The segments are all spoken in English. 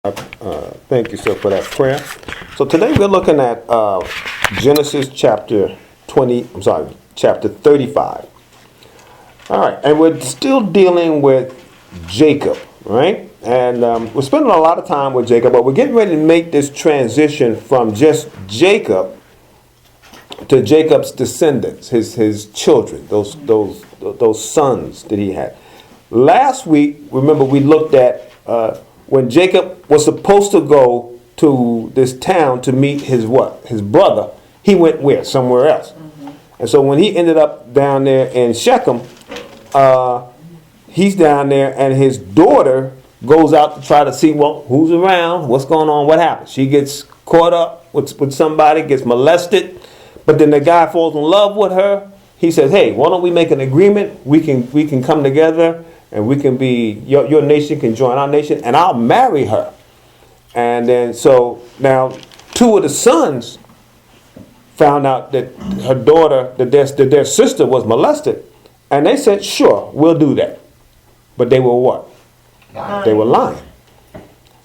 Thank you, sir, for that prayer. So today we're looking at Genesis chapter 35. All right, and we're still dealing with Jacob, right? And we're spending a lot of time with Jacob, but we're getting ready to make this transition from just Jacob to Jacob's descendants, his children, those sons that he had. Last week, remember, we looked at when Jacob was supposed to go to this town to meet his brother. He went where? Somewhere else. Mm-hmm. And so when he ended up down there in Shechem, he's down there, and his daughter goes out to try to see, well, who's around, what's going on, what happened. She gets caught up with somebody, gets molested, but then the guy falls in love with her. He says, hey, why don't we make an agreement? We can come together, and we can be, your nation can join our nation, and I'll marry her. And then so now two of the sons found out that her daughter, that their sister was molested, and they said, sure, we'll do that. But they were what? Lying. They were lying.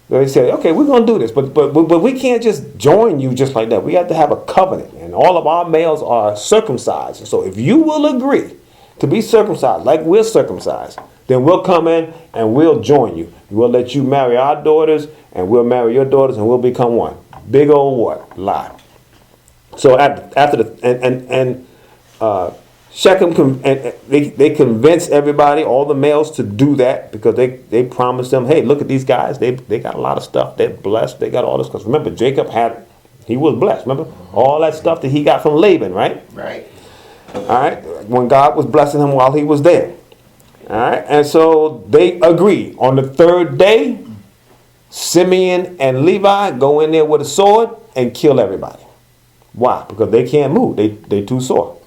They said, okay, we're going to do this, but we can't just join you just like that. We have to have a covenant, and all of our males are circumcised. And so if you will agree to be circumcised like we're circumcised, then we'll come in and we'll join you. We'll let you marry our daughters, and we'll marry your daughters, and we'll become one. Big old what? Lie. So Shechem, they convinced everybody, all the males, to do that, because they promised them, hey, look at these guys. They got a lot of stuff. They're blessed. They got all this. Because remember, Jacob he was blessed. Remember? All that stuff that he got from Laban, right? Right. All right. When God was blessing him while he was there. All right. And so they agreed. On the third day, Simeon and Levi go in there with a sword and kill everybody. Why? Because they can't move. They too sore.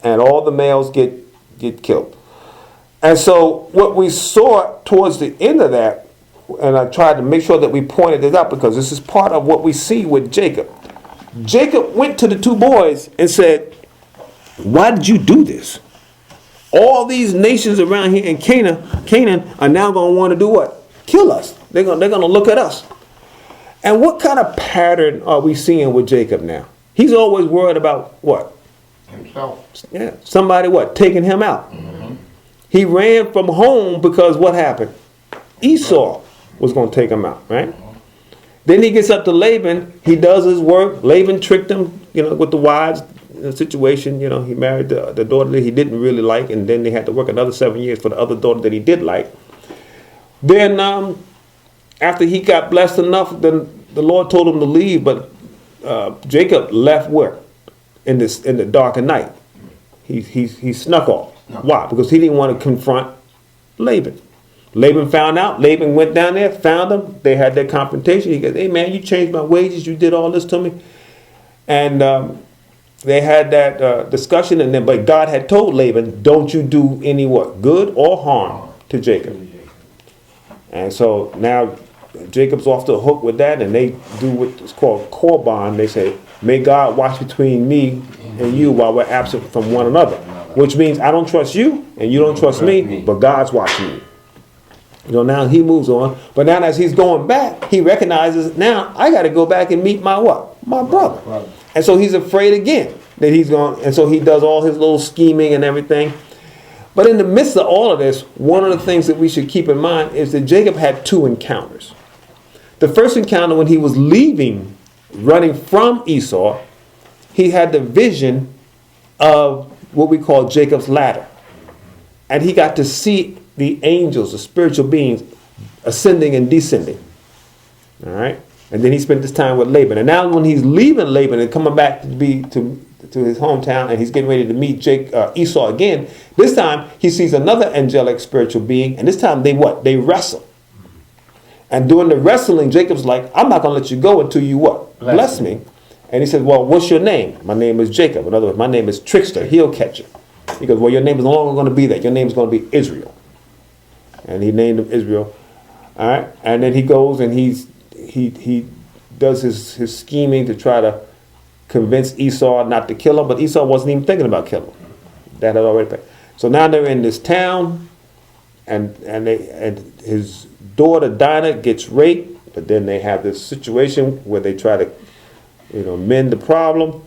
And all the males get killed. And so what we saw towards the end of that, and I tried to make sure that we pointed this out because this is part of what we see with Jacob. Jacob went to the two boys and said, why did you do this? All these nations around here in Canaan are now going to want to do what? Kill us. They're going to look at us. And what kind of pattern are we seeing with Jacob now? He's always worried about what? Himself. Yeah. Somebody what? Taking him out. Mm-hmm. He ran from home because what happened? Esau was going to take him out, right? Mm-hmm. Then he gets up to Laban. He does his work. Laban tricked him, with the wives situation. He married the daughter that he didn't really like, and then they had to work another 7 years for the other daughter that he did like. Then after he got blessed enough, then the Lord told him to leave, but Jacob left where? In the dark of night. He snuck off. Why? Because he didn't want to confront Laban. Laban found out. Laban went down there, found him. They had their confrontation. He goes, hey man, you changed my wages. You did all this to me. And they had that discussion. And then, but God had told Laban, don't you do any what? Good or harm to Jacob. And so now Jacob's off the hook with that. And they do what's called korban. They say, may God watch between me and you while we're absent from one another. Which means I don't trust you and you don't trust me, but God's watching you. Now he moves on. But now as he's going back, he recognizes, now I got to go back and meet my what? My brother. And so he's afraid again that he's going. And so he does all his little scheming and everything. But in the midst of all of this, one of the things that we should keep in mind is that Jacob had two encounters. The first encounter when he was running from Esau, he had the vision of what we call Jacob's ladder. And he got to see the angels, the spiritual beings, ascending and descending. All right? And then he spent this time with Laban. And now when he's leaving Laban and coming back to his hometown, and he's getting ready to meet Esau again, this time he sees another angelic spiritual being, and this time they wrestle. And during the wrestling, Jacob's like, I'm not going to let you go until you what? Bless me. And he says, well, what's your name? My name is Jacob. In other words, my name is Trickster. He'll catch you. He goes, well, your name is no longer going to be that. Your name is going to be Israel. And he named him Israel. All right. And then he goes and he does his scheming to try to convince Esau not to kill him. But Esau wasn't even thinking about killing him. That had already passed. So now they're in this town, and his daughter Dinah gets raped But then they have this situation where they try to, mend the problem.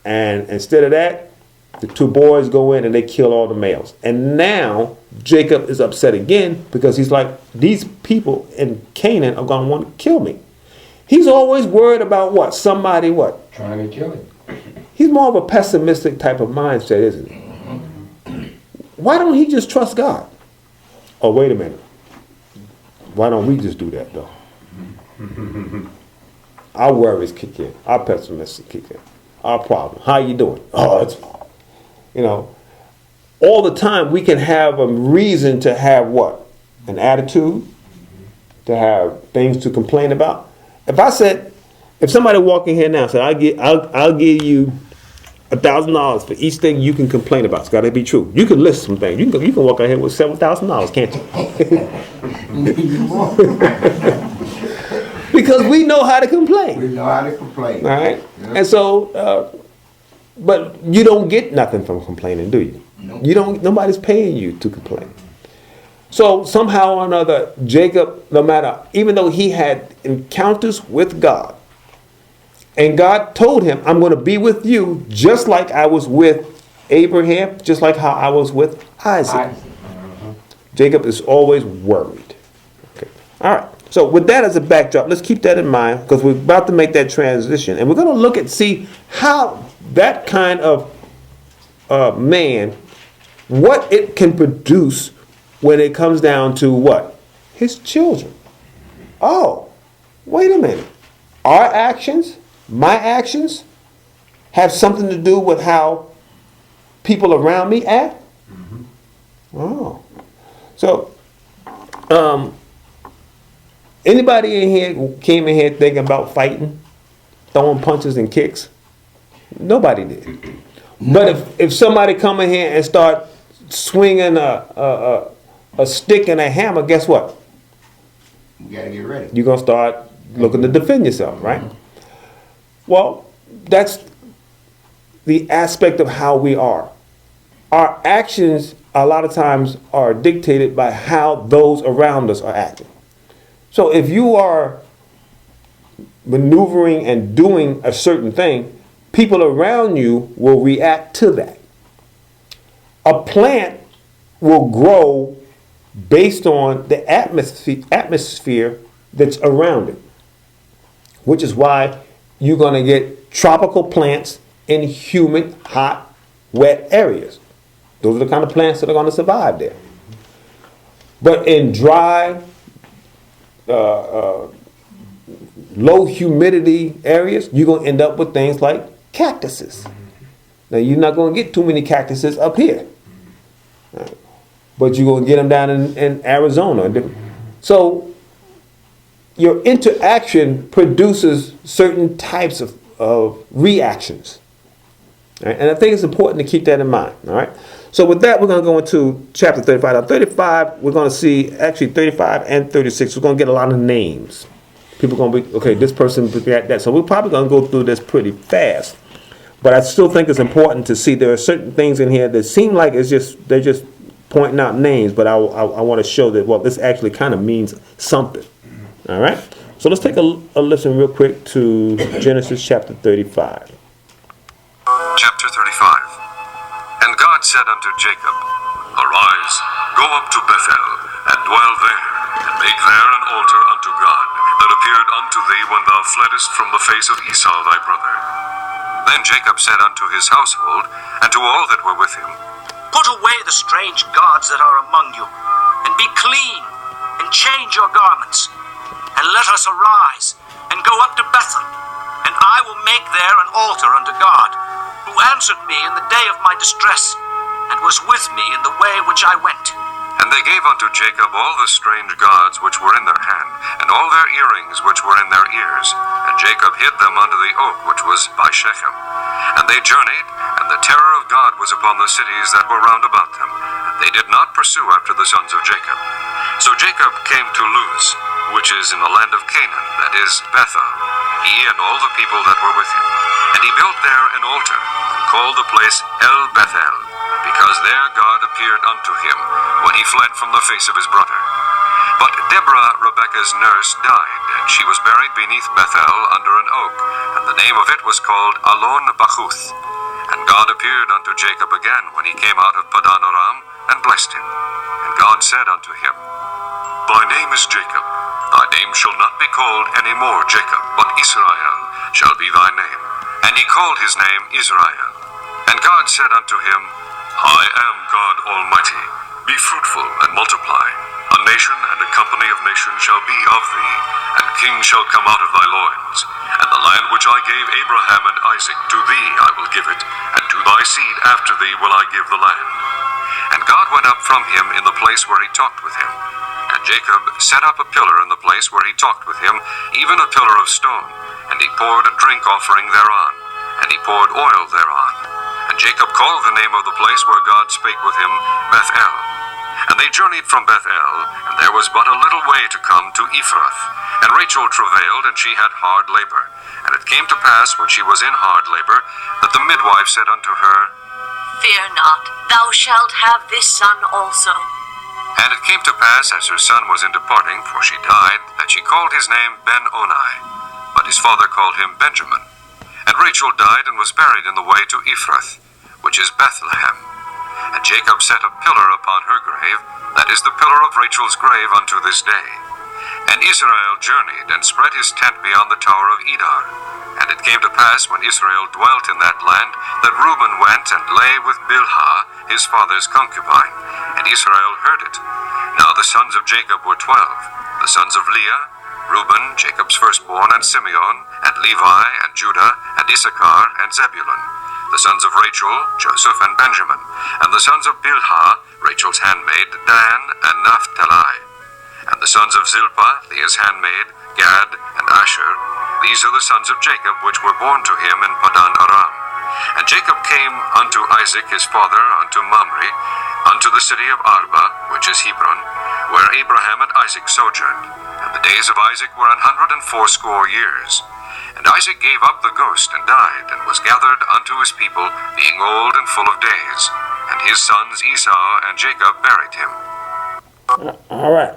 And instead of that, the two boys go in and they kill all the males. And now Jacob is upset again because he's like, these people in Canaan are going to want to kill me. He's always worried about what? Somebody what? Trying to kill him. He's more of a pessimistic type of mindset, isn't he? Why don't he just trust God? Oh, wait a minute. Why don't we just do that, though? Our worries kick in. Our pessimism kick in. Our problem. How you doing? Oh, it's, all the time we can have a reason to have what? An attitude, to have things to complain about. If somebody walk in here now and said, I'll give you $1,000 for each thing you can complain about. It's got to be true. You can list some things. You can walk out here with $7,000, can't you? Because we know how to complain. We know how to complain. All right? Yep. And so, but you don't get nothing from complaining, do you? Nope. Nobody's paying you to complain. So somehow or another, Jacob, even though he had encounters with God, and God told him, I'm going to be with you just like I was with Abraham, just like how I was with Isaac. Jacob is always worried. Okay. All right. So with that as a backdrop, let's keep that in mind because we're about to make that transition. And we're going to look at, see how that kind of man, what it can produce when it comes down to what? His children. Oh, wait a minute. Our actions, my actions, have something to do with how people around me act? Oh. So, anybody in here came in here thinking about fighting, throwing punches and kicks? Nobody did. But if somebody come in here and start swinging a stick and a hammer, guess what? You got to get ready. You're going to start looking to defend yourself, right? Well, that's the aspect of how we are. Our actions a lot of times are dictated by how those around us are acting. So if you are maneuvering and doing a certain thing, people around you will react to that. A plant will grow based on the atmosphere that's around it, which is why you're going to get tropical plants in humid, hot, wet areas. Those are the kind of plants that are going to survive there. But in dry, low humidity areas, you're going to end up with things like cactuses. Now, you're not going to get too many cactuses up here. But you're going to get them down in Arizona. So your interaction produces certain types of reactions. Right? And I think it's important to keep that in mind. All right. So with that, we're going to go into chapter 35. Now, 35, we're going to see, actually 35 and 36, we're going to get a lot of names. People are going to be, okay, this person, that. So we're probably going to go through this pretty fast. But I still think it's important to see there are certain things in here that seem like they're just pointing out names, but I want to show that, well, this actually kind of means something. All right? So let's take a listen real quick to Genesis chapter 35. Chapter 35. And God said unto Jacob, Arise, go up to Bethel, and dwell there, and make there an altar unto God, that appeared unto thee when thou fleddest from the face of Esau thy brother. Then Jacob said unto his household, and to all that were with him, Put away the strange gods that are among you, and be clean, and change your garments, and let us arise, and go up to Bethel, and I will make there an altar unto God, who answered me in the day of my distress, and was with me in the way which I went. And they gave unto Jacob all the strange gods which were in their hand, and all their earrings which were in their ears. And Jacob hid them under the oak which was by Shechem. And they journeyed, and the terror of God was upon the cities that were round about them. And they did not pursue after the sons of Jacob. So Jacob came to Luz, which is in the land of Canaan, that is Bethel, he and all the people that were with him. And he built there an altar, and called the place El Bethel, because there God appeared unto him when he fled from the face of his brother. But Deborah, Rebekah's nurse, died, and she was buried beneath Bethel under an oak, and the name of it was called Alon Bachuth. And God appeared unto Jacob again when he came out of Padan Aram, and blessed him. And God said unto him, Thy name is Jacob. Thy name shall not be called any more Jacob, but Israel shall be thy name. And he called his name Israel. And God said unto him, I am God Almighty. Be fruitful and multiply. A nation and a company of nations shall be of thee, and kings shall come out of thy loins. And the land which I gave Abraham and Isaac, to thee I will give it, and to thy seed after thee will I give the land. And God went up from him in the place where he talked with him. And Jacob set up a pillar in the place where he talked with him, even a pillar of stone. And he poured a drink offering thereon, and he poured oil thereon. And Jacob called the name of the place where God spake with him, Bethel. And they journeyed from Bethel, and there was but a little way to come to Ephrath. And Rachel travailed, and she had hard labor. And it came to pass, when she was in hard labor, that the midwife said unto her, Fear not, thou shalt have this son also. And it came to pass, as her son was in departing, for she died, that she called his name Ben-Oni, but his father called him Benjamin. And Rachel died, and was buried in the way to Ephrath, which is Bethlehem. And Jacob set a pillar upon her grave, that is the pillar of Rachel's grave unto this day. And Israel journeyed, and spread his tent beyond the tower of Edar. And it came to pass, when Israel dwelt in that land, that Reuben went and lay with Bilhah, his father's concubine. And Israel heard it. Now the sons of Jacob were 12, the sons of Leah, Reuben, Jacob's firstborn, and Simeon, and Levi, and Judah, and Issachar, and Zebulun. The sons of Rachel, Joseph, and Benjamin. And the sons of Bilhah, Rachel's handmaid, Dan, and Naphtali. And the sons of Zilpah, Leah's handmaid, Gad, and Asher. These are the sons of Jacob, which were born to him in Padan Aram. And Jacob came unto Isaac his father, unto Mamre, unto the city of Arba, which is Hebron, where Abraham and Isaac sojourned. And the days of Isaac were 180 years. And Isaac gave up the ghost, and died, and was gathered unto his people, being old and full of days. And his sons Esau and Jacob buried him. All right.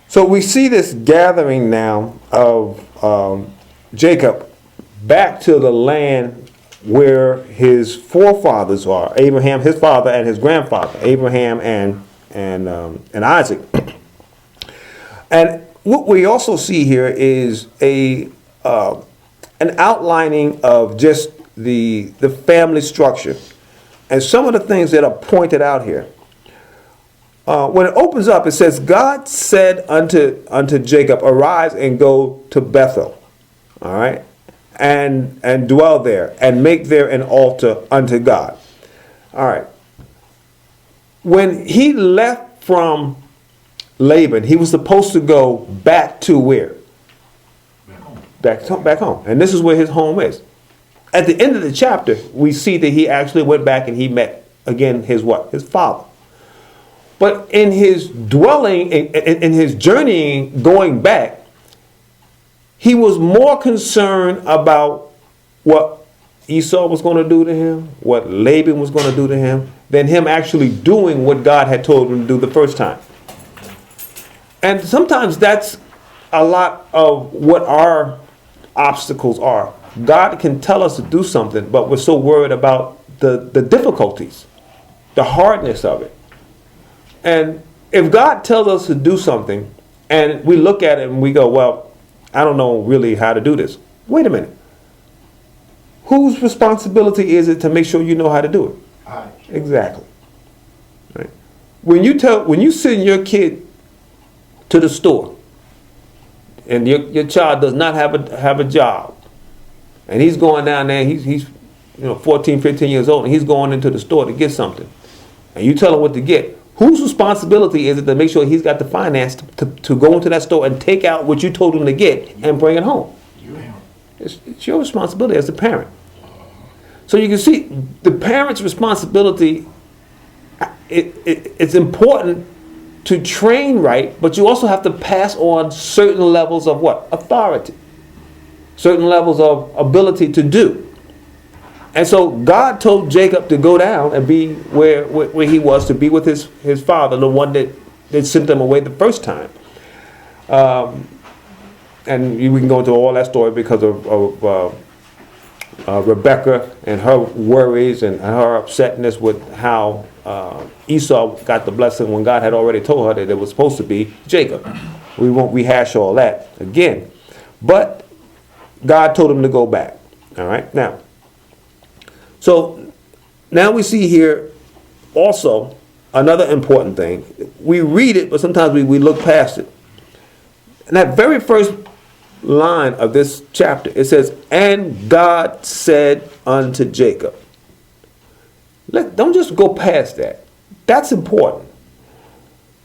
So we see this gathering now of Jacob back to the land where his forefathers are, Abraham, his father, and his grandfather, Abraham and Isaac. And what we also see here is an outlining of just the family structure and some of the things that are pointed out here. When it opens up, it says, God said unto Jacob, arise and go to Bethel, all right, and dwell there, and make there an altar unto God. All right. When he left from Laban, he was supposed to go back to where? Back home. And this is where his home is. At the end of the chapter, we see that he actually went back and he met again his what? His father. But in his dwelling, in his journeying going back, he was more concerned about what Esau was going to do to him, what Laban was going to do to him, than him actually doing what God had told him to do the first time. And sometimes that's a lot of what our obstacles are. God can tell us to do something, but we're so worried about the difficulties, the hardness of it. And if God tells us to do something, and we look at it and we go, well, I don't know really how to do this. Wait a minute. Whose responsibility is it to make sure you know how to do it? Right. Exactly. Right. When you send your kid to the store, and your child does not have a job, and he's going down there, he's 14, 15 years old, and he's going into the store to get something, and you tell him what to get, whose responsibility is it to make sure he's got the finance to go into that store and take out what you told him to get and bring it home? It's your responsibility as a parent. So you can see the parent's responsibility, it's important to train right, but you also have to pass on certain levels of what? Authority. Certain levels of ability to do. And so God told Jacob to go down and be where he was, to be with his father, the one that sent him away the first time. And we can go into all that story because of Rebecca and her worries and her upsetness with how Esau got the blessing when God had already told her that it was supposed to be Jacob. We won't rehash all that again. But God told him to go back. All right. Now, so now we see here also another important thing. We read it, but sometimes we look past it. In that very first line of this chapter, it says, "And God said unto Jacob." Don't just go past that. That's important.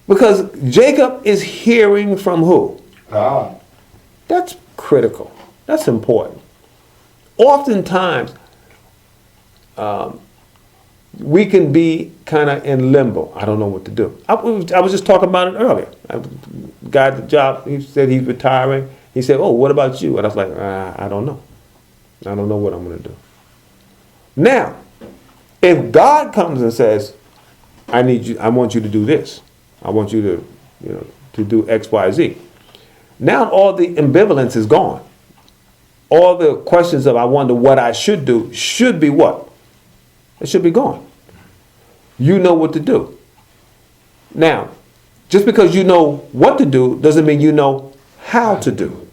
Because Jacob is hearing from who? God. That's critical. That's important. Oftentimes, we can be kind of in limbo. I don't know what to do. I was just talking about it earlier. Got the job. He said he's retiring. He said, "Oh, what about you?" And I was like, I don't know. I don't know what I'm going to do. Now, if God comes and says, I want you to do this. I want you to do X, Y, Z. Now all the ambivalence is gone. All the questions of I wonder what I should do should be what? It should be gone. You know what to do. Now, just because you know what to do doesn't mean you know how to do.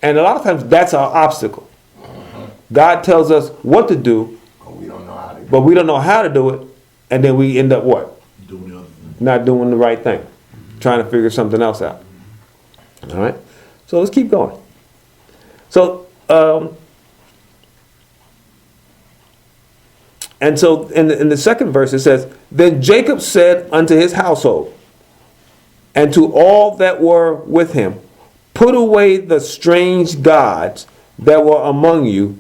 And a lot of times that's our obstacle. God tells us what to do, But we don't know how to do but we don't know how to do it, and then we end up what? Doing the other thing. Not doing the right thing, trying to figure something else out. All right? So let's keep going. So, and so in the second verse it says, "Then Jacob said unto his household, and to all that were with him, put away the strange gods that were among you,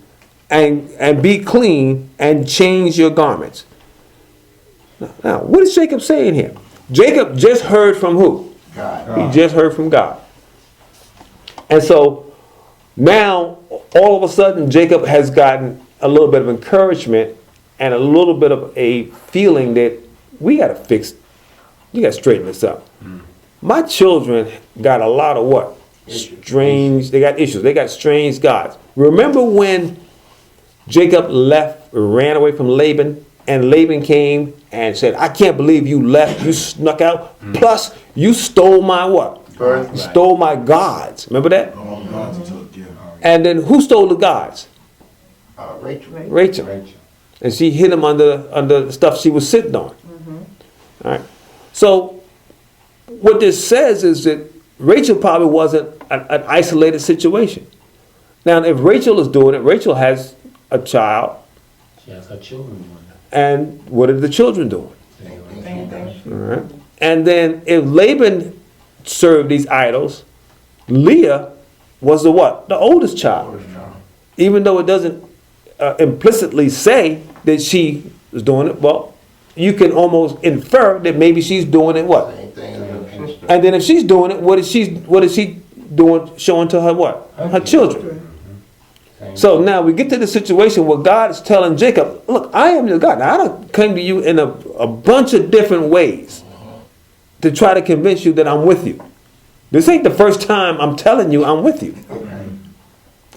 and be clean, and change your garments." Now, what is Jacob saying here? Jacob just heard from who? God. He just heard from God. And so now, all of a sudden, Jacob has gotten a little bit of encouragement and a little bit of a feeling that we got to straighten this up. My children got a lot of what? They got issues. They got strange gods. Remember when Jacob ran away from Laban, and Laban came and said, "I can't believe you left. You snuck out. Plus, you stole my what? Birthright. Stole my gods." Remember that? All the gods he took, yeah. And then who stole the gods? Rachel. Rachel. And she hid him under the stuff she was sitting on. All right. So what this says is that Rachel probably wasn't an isolated situation. Now, if Rachel is doing it, Rachel has a child. She has her children doing it. And what are the children doing? Same thing. All right. And then if Laban served these idols, Leah was the what? The oldest child. Even though it doesn't implicitly say that she was doing it, well, you can almost infer that maybe she's doing it what? Same thing as her sister. And then if she's doing it, what is she doing, showing to her what? Her children. So now we get to the situation where God is telling Jacob, "Look, I am your God. Now, I don't come to you in a bunch of different ways to try to convince you that I'm with you. This ain't the first time I'm telling you I'm with you."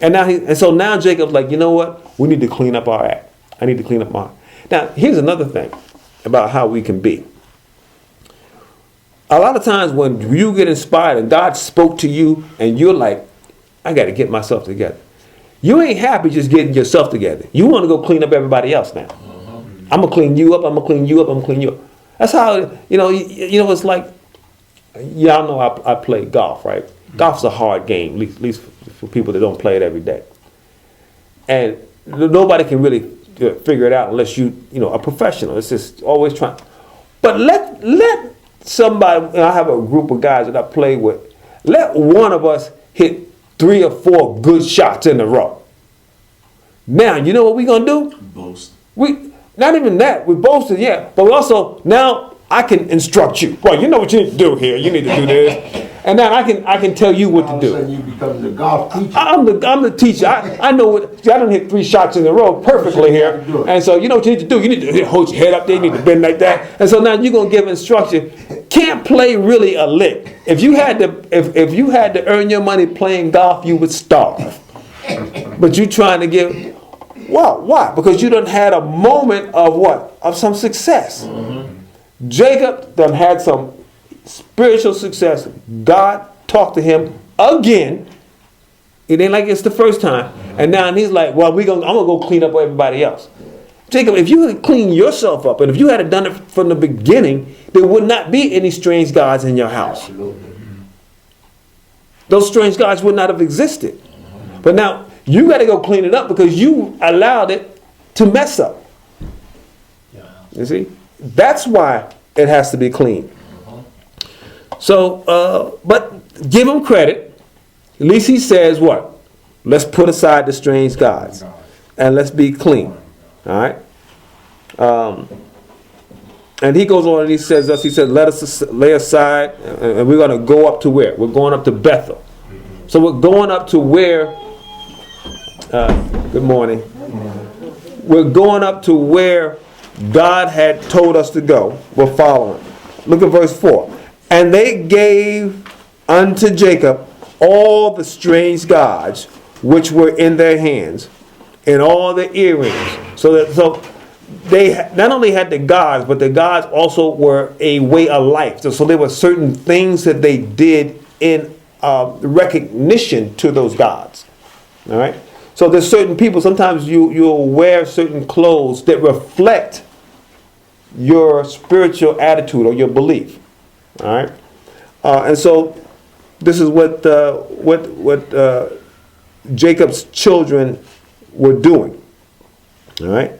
And so now Jacob's like, "You know what? We need to clean up our act. I need to clean up my." Now, here's another thing about how we can be. A lot of times when you get inspired and God spoke to you and you're like, "I got to get myself together." You ain't happy just getting yourself together. You want to go clean up everybody else now. I'm going to clean you up, I'm going to clean you up, I'm going to clean you up. That's how, it's like, y'all know I play golf, right? Golf's a hard game, at least for people that don't play it every day. And nobody can really figure it out unless you a professional. It's just always trying. But let somebody, I have a group of guys that I play with, let one of us hit 3 or 4 good shots in a row. Now, you know what we're going to do? Boast. Not even that. We boasted, yeah. But we also, now I can instruct you. Well, you know what you need to do here. You need to do this. And now I can tell you what All to of a sudden do. you become the golf teacher. I'm the teacher. I know what. See, I done hit 3 shots in a row perfectly here. And so you know what you need to do. You need to hold your head up there. You need to bend like that. And so now you're going to give instruction. can't play really a lick. If you had to earn your money playing golf, you would starve. But you trying to get, well, why? Because you done had a moment of what? Of some success. Jacob done had some spiritual success. God talked to him again. It ain't like it's the first time. And now he's like, well, I'm gonna go clean up everybody else. Jacob, if you had cleaned yourself up, and if you had done it from the beginning, there would not be any strange gods in your house. Absolutely. Those strange gods would not have existed. But now you got to go clean it up because you allowed it to mess up. You see? That's why it has to be clean. So, but give him credit. At least he says what? Let's put aside the strange gods and let's be clean. All right? And he goes on and he says, let us lay aside, and we're going to go up to where? We're going up to Bethel. So we're going up to where? Good morning. We're going up to where God had told us to go. We're following. Look at verse 4. And they gave unto Jacob all the strange gods which were in their hands, and all the earrings. So they not only had the gods, but the gods also were a way of life. So there were certain things that they did in recognition to those gods. All right. So there's certain people. Sometimes you'll wear certain clothes that reflect your spiritual attitude or your belief. All right. And so this is what Jacob's children were doing. All right.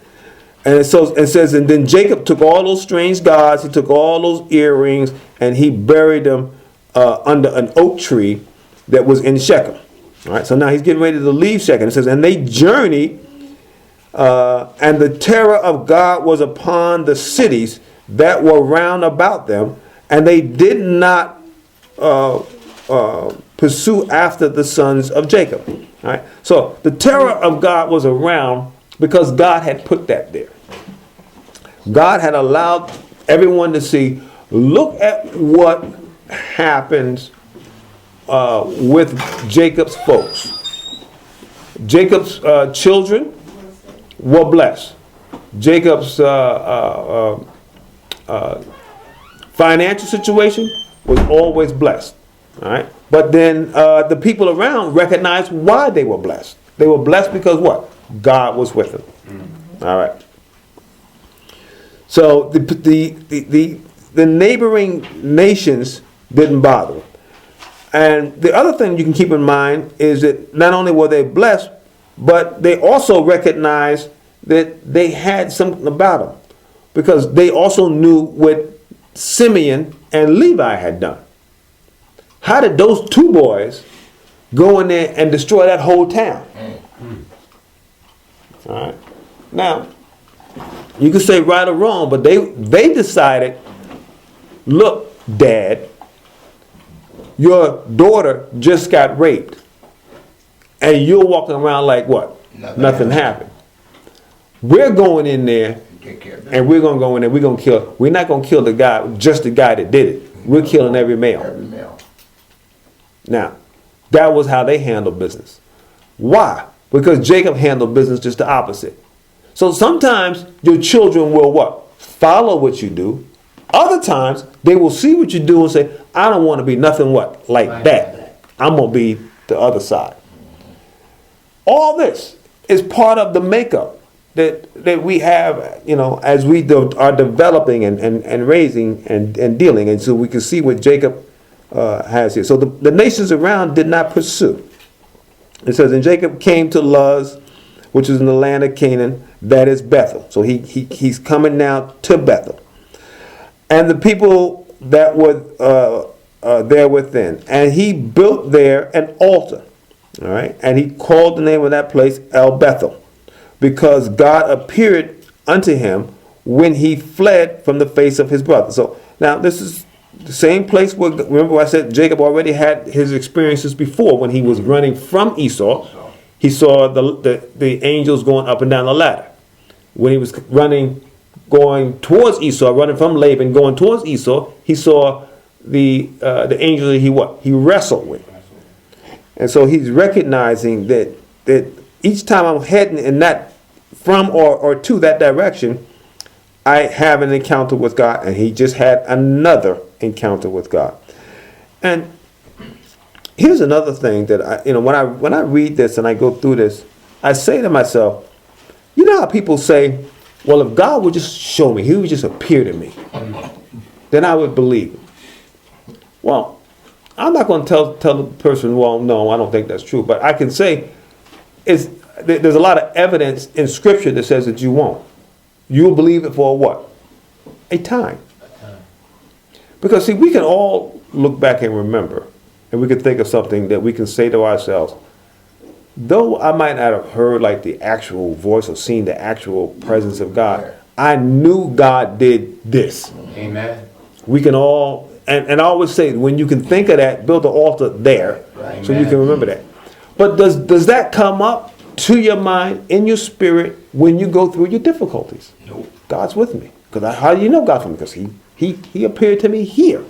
And so it says, and then Jacob took all those strange gods, he took all those earrings, and he buried them under an oak tree that was in Shechem. All right, so now he's getting ready to leave Shechem. It says, and they journeyed, and the terror of God was upon the cities that were round about them, and they did not pursue after the sons of Jacob. All right, so the terror of God was around because God had put that there. God had allowed everyone to see, look at what happens with Jacob's folks. Jacob's children were blessed. Jacob's financial situation was always blessed. All right, but then the people around recognized why they were blessed. They were blessed because what? God was with them. All right. So the neighboring nations didn't bother them. And the other thing you can keep in mind is that not only were they blessed, but they also recognized that they had something about them, because they also knew what Simeon and Levi had done. How did those two boys go in there and destroy that whole town? All right. Now, you can say right or wrong, but they decided, look, Dad, your daughter just got raped, and you're walking around like what? Nothing happened. We're going in there, and we're gonna go in there. We're gonna kill. We're not gonna kill the guy, just the guy that did it. We're killing every male. Every male. Now, that was how they handled business. Why? Because Jacob handled business just the opposite. So sometimes your children will what? Follow what you do. Other times they will see what you do and say, I don't want to be nothing what? Like that. I'm going to be the other side. All this is part of the makeup that we have, you know, as we are developing and raising and dealing. And so we can see what Jacob has here. So the nations around did not pursue. It says, and Jacob came to Luz, which is in the land of Canaan, that is Bethel. So he's coming now to Bethel. And the people that were there within. And he built there an altar. All right. And he called the name of that place El Bethel, because God appeared unto him when he fled from the face of his brother. So now this is the same place where, remember I said Jacob already had his experiences before when he was running from Esau. He saw the angels going up and down the ladder. When he was running going towards Esau, running from Laban, going towards Esau, he saw the angel that he wrestled with. And so he's recognizing that each time I'm heading in that from or to that direction, I have an encounter with God, and he just had another encounter with God. And here's another thing that when I read this and I go through this, I say to myself, you know how people say, well, if God would just show me, he would just appear to me, then I would believe. Well, I'm not going to tell the person, well, no, I don't think that's true. But I can say there's a lot of evidence in Scripture that says that you won't. You'll believe it for what? A time. Because, see, we can all look back and remember, and we can think of something that we can say to ourselves, though I might not have heard like the actual voice or seen the actual presence of God, I knew God did this. Amen. We can all, and I always say, when you can think of that, build an altar there, so you can remember that. But does that come up to your mind, in your spirit, when you go through your difficulties? Nope. God's with me. Because how do you know God's with me? Because he appeared to me here.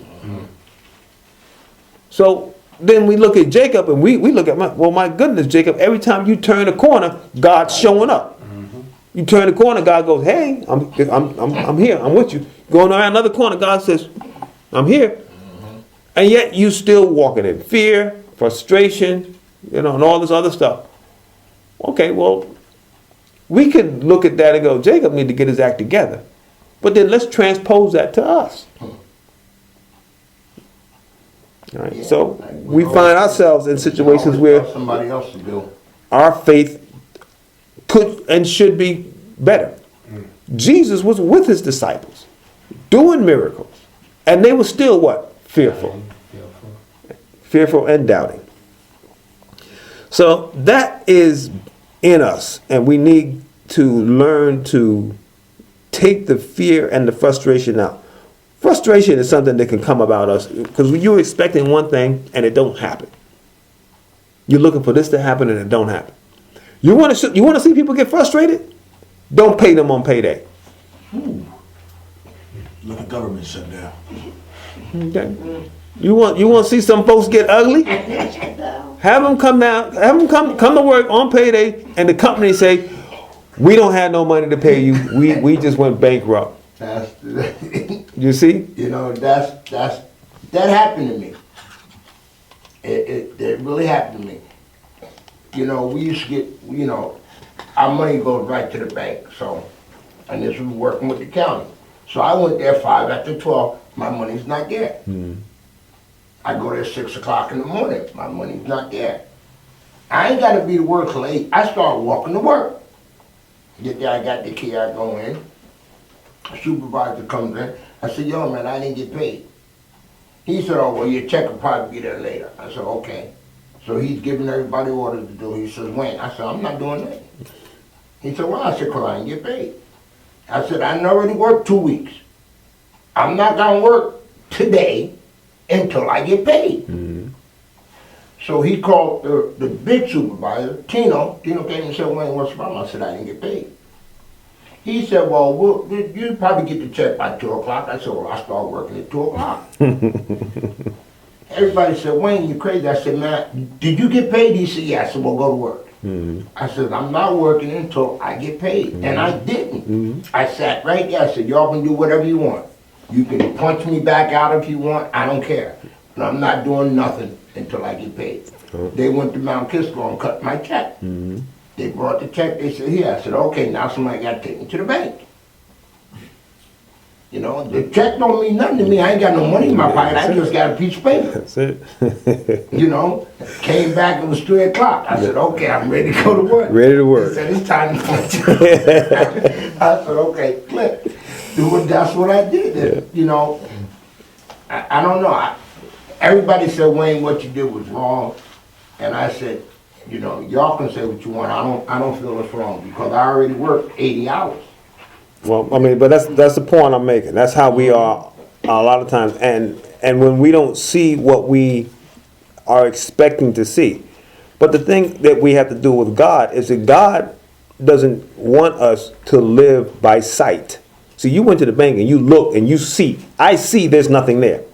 So then we look at Jacob, and we look at, my goodness, Jacob, every time you turn a corner, God's showing up. You turn the corner, God goes, hey, I'm here, I'm with you. Going around another corner, God says, I'm here. And yet you still walking in fear, frustration, and all this other stuff. Okay, well, we can look at that and go, Jacob need to get his act together. But then let's transpose that to us. All right, Yeah, so we find ourselves in situations where somebody else to do. our faith could and should be better. Jesus was with his disciples, doing miracles, and they were still what? Fearful. Fearful and doubting. So that is in us, and we need to learn to take the fear and the frustration out. Frustration is something that can come about us because you're expecting one thing and it don't happen. You're looking for this to happen and it don't happen. You want to see people get frustrated? Don't pay them on payday. Let the government shut down. Okay. You want to see some folks get ugly? Have them come down. Have them come to work on payday, and the company say, "We don't have no money to pay you. We just went bankrupt." That's You see? that happened to me. It really happened to me. We used to get, our money goes right to the bank. So, and this was working with the county. So I went there 5 after 12. My money's not there. I go there 6 o'clock in the morning. My money's not there. I ain't got to be to work till 8. I start walking to work. Get there, I got the key, I go in. Supervisor comes in. I said, yo, man, I didn't get paid. He said, oh, well, your check will probably be there later. I said, okay. So he's giving everybody orders to do. He says, Wayne. I said, I'm not doing that. He said, well, I said, because I didn't get paid. I said, I already worked 2 weeks. I'm not going to work today until I get paid. So he called the big supervisor, Tino. Tino came and said, Wayne, what's the problem? I said, I didn't get paid. He said, well, you'll probably get the check by 2 o'clock. I said, well, I start working at 2 o'clock. Everybody said, Wayne, you crazy. I said, man, did you get paid? He said, yeah. I said, well, go to work. I said, I'm not working until I get paid. And I didn't. I sat right there. I said, y'all can do whatever you want. You can punch me back out if you want. I don't care. But I'm not doing nothing until I get paid. They went to Mount Kisco and cut my check. They brought the check. They said, here. I said, okay, now somebody got to take me to the bank. The check don't mean nothing to me. I ain't got no money in my pocket. I just got a piece of paper. That's it. Came back, it was 3 o'clock. I said, okay, I'm ready to go to work. Ready to work. He said, it's time to punch. I said, okay, click. That's what I did. I don't know. Everybody said, Wayne, what you did was wrong. And I said, y'all can say what you want. I don't feel it's wrong because I already worked 80 hours. Well, I mean, but that's the point I'm making. That's how we are a lot of times, and when we don't see what we are expecting to see. But the thing that we have to do with God is that God doesn't want us to live by sight. See, you went to the bank and you look and you see. I see there's nothing there.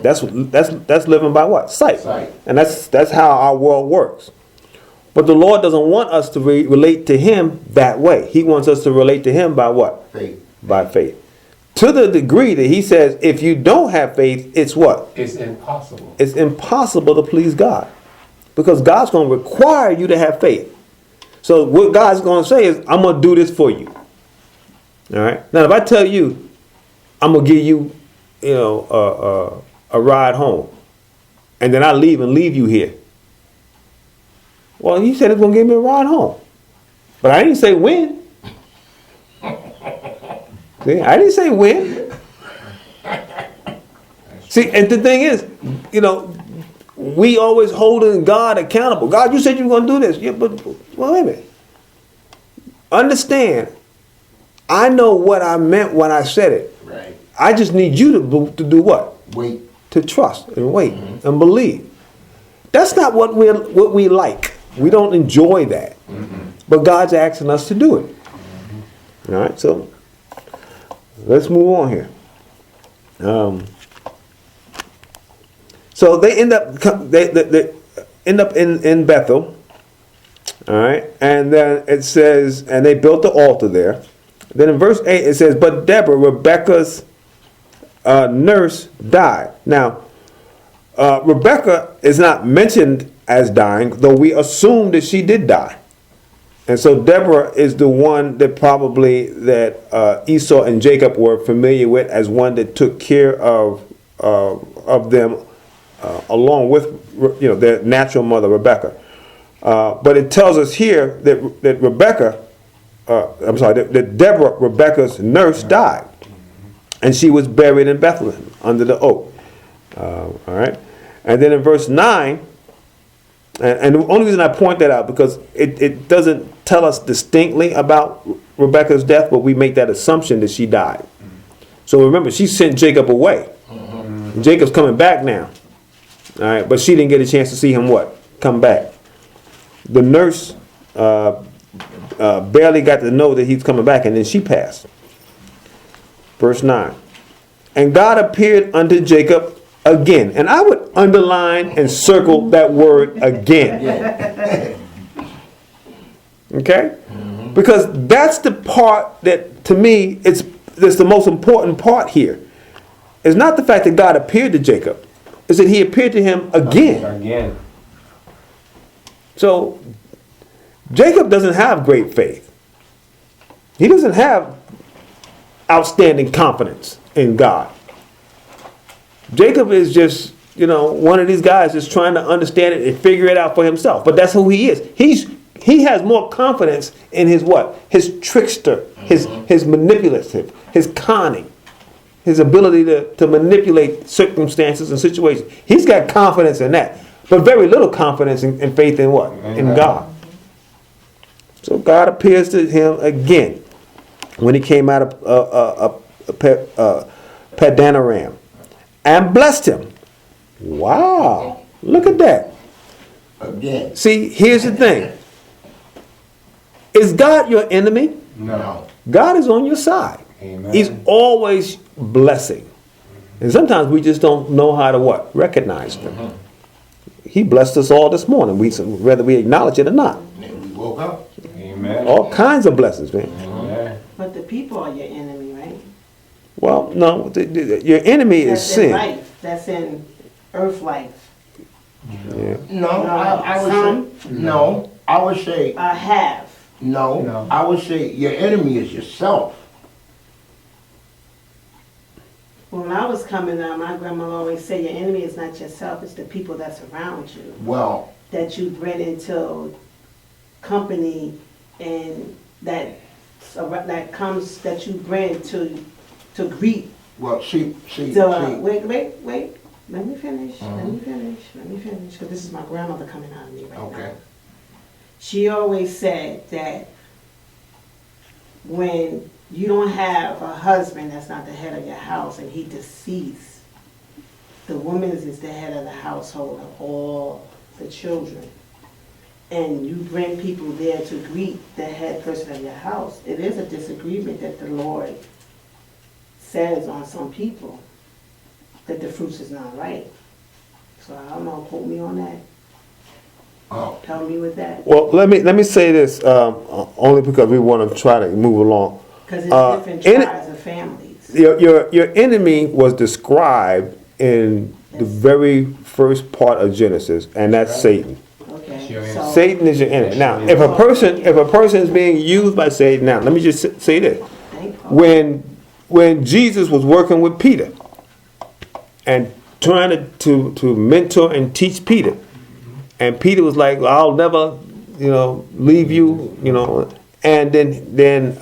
That's living by what? Sight. Sight. And that's how our world works. But the Lord doesn't want us to relate to Him that way. He wants us to relate to Him by what? Faith. By faith. To the degree that He says, if you don't have faith, it's what? It's impossible. It's impossible to please God. Because God's going to require you to have faith. So what God's going to say is, I'm going to do this for you. All right. Now, if I tell you, I'm going to give you, a ride home, and then I leave you here. Well, He said He's going to give me a ride home. But I didn't say when. See, I didn't say when. See, and the thing is, we always holding God accountable. God, you said you were going to do this. Yeah, but wait a minute. Understand, I know what I meant when I said it. Right. I just need you to do what? Wait. To trust and wait and believe. That's not what we like. We don't enjoy that. But God's asking us to do it. All right, so let's move on here. So they end up in Bethel. All right, and then it says, and they built the altar there. Then in verse 8 it says, but Deborah, Rebekah's nurse, died. Now, Rebekah is not mentioned as dying, though we assume that she did die. And so Deborah is the one that probably that Esau and Jacob were familiar with as one that took care of them along with their natural mother Rebekah. But it tells us here that Rebekah, that Deborah, Rebekah's nurse, died. And she was buried in Bethlehem under the oak. All right. And then in verse 9, and the only reason I point that out because it doesn't tell us distinctly about Rebekah's death, but we make that assumption that she died. So remember, she sent Jacob away. Jacob's coming back now. All right. But she didn't get a chance to see him what? Come back. The nurse barely got to know that he's coming back, and then she passed. Verse 9. And God appeared unto Jacob again. And I would underline and circle that word again. Okay? Because that's the part that, to me, it's the most important part here. It's not the fact that God appeared to Jacob. It's that He appeared to him again. Again. So, Jacob doesn't have great faith. He doesn't have outstanding confidence in God. Jacob is just, one of these guys just trying to understand it and figure it out for himself. But that's who he is. He has more confidence in his what? His trickster, his manipulative, his conning, his ability to manipulate circumstances and situations. He's got confidence in that. But very little confidence and faith in what? In God. So God appears to him again when he came out of Padanaram and blessed him. Wow. Look at that. Again. See, here's the thing. Is God your enemy? No. God is on your side. Amen. He's always blessing. And sometimes we just don't know how to what? Recognize them. He blessed us all this morning, whether we acknowledge it or not. And we woke up. Amen. All kinds of blessings, man. Amen. But the people are your enemy, right? Well, no, your enemy is That's in sin. life. That's in earth life. Yeah. No, I would say, no, I would say, Have. no, I would say your enemy is yourself. When I was coming up, my grandma always said your enemy is not yourself, it's the people that's around you. Well, That you bring into company and that comes, that you bring to greet. well, see. Wait. Let me finish, because this is my grandmother coming out of me right now. Okay. She always said that when you don't have a husband that's not the head of your house and he deceased, the woman is the head of the household of all the children. And you bring people there to greet the head person of your house. It is a disagreement that the Lord says on some people that the fruits is not right. So I don't know, quote me on that. Oh. Tell me with that. Well, let me say this only because we want to try to move along. Because it's different tribes and families. Your enemy was described in the very first part of Genesis, and that's Satan. Okay. So, Satan is your enemy. Now, if a person is being used by Satan, now let me just say this: when Jesus was working with Peter and trying to mentor and teach Peter, and Peter was like, "I'll never, leave you," and then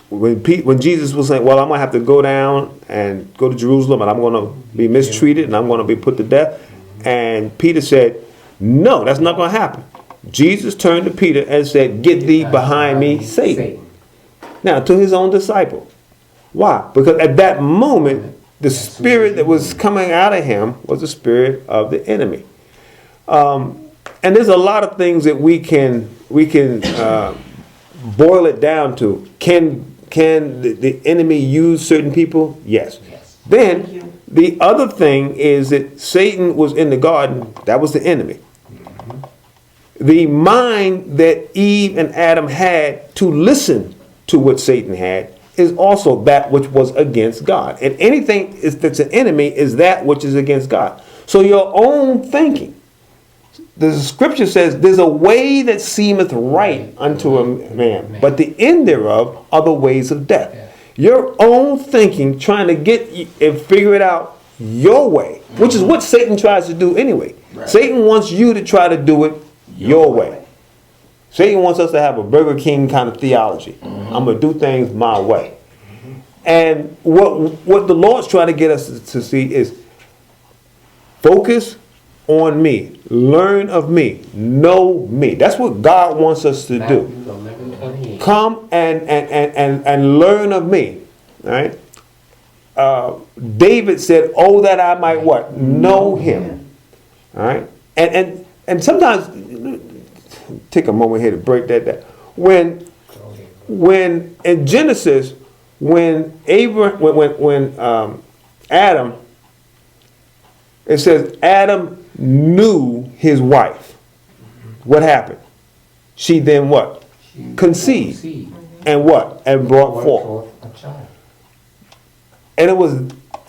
when Jesus was saying, "Well, I'm gonna have to go down and go to Jerusalem, and I'm gonna be mistreated, and I'm gonna be put to death," and Peter said, "No, that's not gonna happen." Jesus turned to Peter and said, "Get thee behind me, Satan." Now, to his own disciple. Why? Because at that moment, the spirit that was coming out of him was the spirit of the enemy. And there's a lot of things that we can boil it down to. Can the enemy use certain people? Yes. Then the other thing is that Satan was in the garden. That was the enemy. The mind that Eve and Adam had to listen to what Satan had is also that which was against God. And anything that's an enemy is that which is against God. So your own thinking. The scripture says, there's a way that seemeth right unto a man, but the end thereof are the ways of death. Your own thinking, trying to get and figure it out your way, which is what Satan tries to do anyway. Right. Satan wants you to try to do it your way. Satan wants us to have a Burger King kind of theology. I'm going to do things my way. And what the Lord's trying to get us to see is focus on me, learn of me, know me. That's what God wants us to do. Come and learn of me. All right. David said, "Oh, that I might what? Know him." All right. And sometimes take a moment here to break that down. When in Genesis, when Adam, it says Adam knew his wife. What happened? She then what? Conceived. And what? And brought forth a child. And it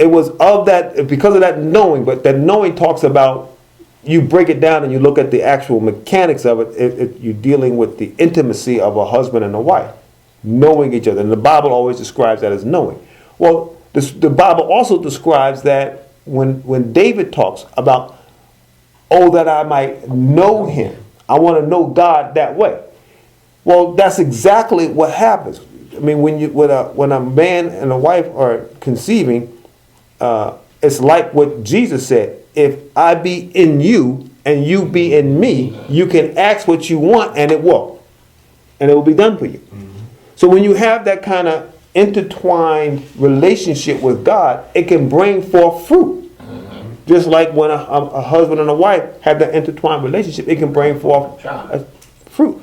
was of that, because of that knowing, but that knowing talks about, you break it down and you look at the actual mechanics of it, you're dealing with the intimacy of a husband and a wife, knowing each other. And the Bible always describes that as knowing. Well, the Bible also describes that when David talks about, "Oh, that I might know him." I want to know God that way. Well, that's exactly what happens. I mean, when a man and a wife are conceiving, it's like what Jesus said. If I be in you and you be in me, you can ask what you want and it will be done for you. So when you have that kind of intertwined relationship with God, it can bring forth fruit. Just like when a husband and a wife have that intertwined relationship, it can bring forth fruit.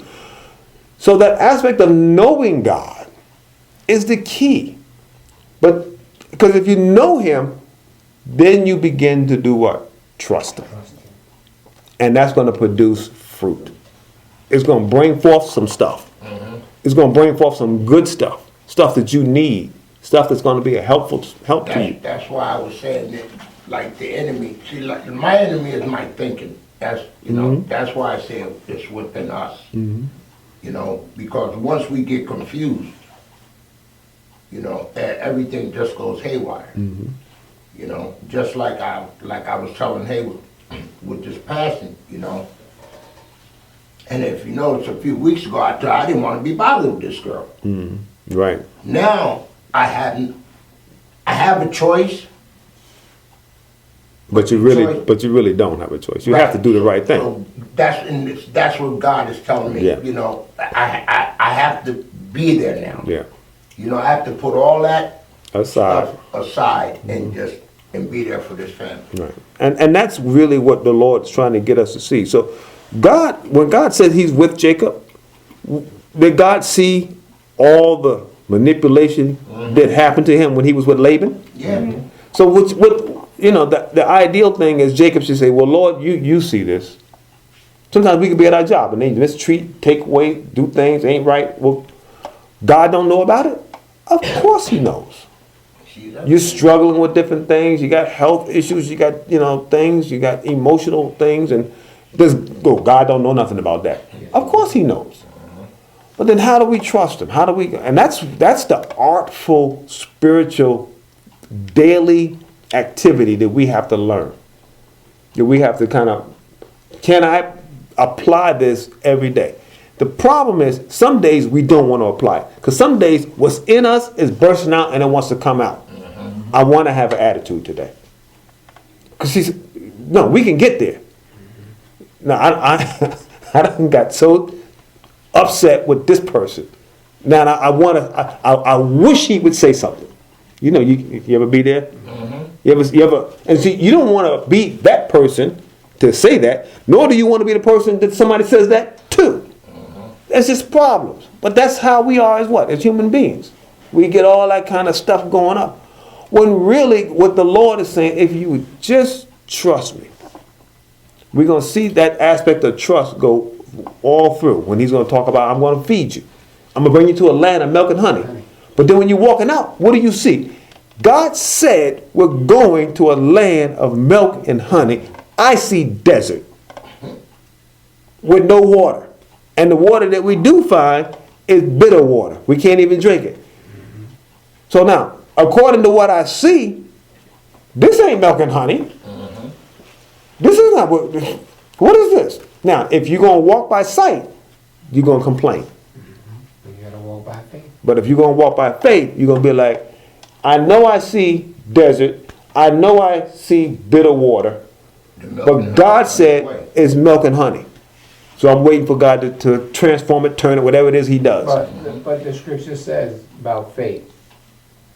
So that aspect of knowing God is the key. But because if you know him, then you begin to do what? Trust him. And that's going to produce fruit. It's going to bring forth some stuff. It's going to bring forth some good stuff. Stuff that you need. Stuff that's going to be a help to you. That's why I was saying that, like the enemy. See, like my enemy is my thinking. That's that's why I say it's within us. Because once we get confused, everything just goes haywire. Just like I was telling Haywood with this passing, And if you notice, a few weeks ago, I didn't want to be bothered with this girl. Right. Now I have a choice. But you really don't have a choice. You have to do the right thing. So that's what God is telling me. Yeah. I have to be there now. Yeah. I have to put all that aside and be there for this family. Right. And that's really what the Lord's trying to get us to see. So when God said he's with Jacob, did God see all the manipulation that happened to him when he was with Laban. Yeah. So what the ideal thing is Jacob should say, well, Lord, you see this. Sometimes we could be at our job and they mistreat, take away, do things ain't right. Well, God don't know about it? Of course he knows. You're struggling with different things. You got health issues. You got, things. You got emotional things. And God don't know nothing about that. Of course he knows. But then how do we trust him? How do we? And that's the artful, spiritual, daily activity that we have to learn. That we have to can I apply this every day? The problem is some days we don't want to apply it. Because some days what's in us is bursting out and it wants to come out. I want to have an attitude today. Because we can get there. Now, I done got so upset with this person. Now, I wish he would say something. You ever be there? You ever, and see, you don't want to be that person to say that, nor do you want to be the person that somebody says that to. That's just problems. But that's how we are as human beings. We get all that kind of stuff going up. When really what the Lord is saying, if you would just trust me, we're going to see that aspect of trust go all through. When he's going to talk about, I'm going to feed you. I'm going to bring you to a land of milk and honey. But then when you're walking out, what do you see? God said we're going to a land of milk and honey. I see desert with no water. And the water that we do find is bitter water. We can't even drink it. So now, according to what I see, this ain't milk and honey. This is not what is this? Now, if you're going to walk by sight, you're going to complain. You gotta walk by faith. But if you're going to walk by faith, you're going to be like, I know I see desert. I know I see bitter water. But God said it's milk and honey. So I'm waiting for God to transform it, turn it, whatever it is he does. But the scripture says about faith.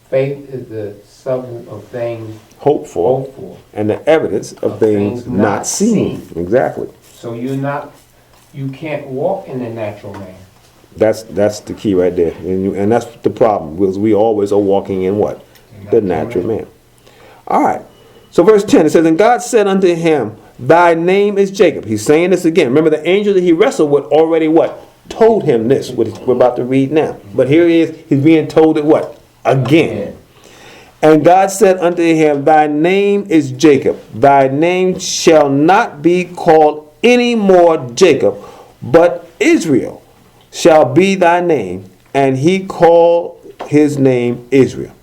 Faith is the substance of things hoped for, and the evidence of things not seen. Exactly. So you can't walk in the natural man. That's the key right there, and that's the problem, because we always are walking in what? The natural man. All right. So verse 10, it says, and God said unto him, thy name is Jacob. He's saying this again. Remember, the angel that he wrestled with already what? Told him this, what we're about to read now. But here he is, he's being told it what? Again. And God said unto him, thy name is Jacob. Thy name shall not be called any more Jacob, but Israel shall be thy name. And he called his name Israel.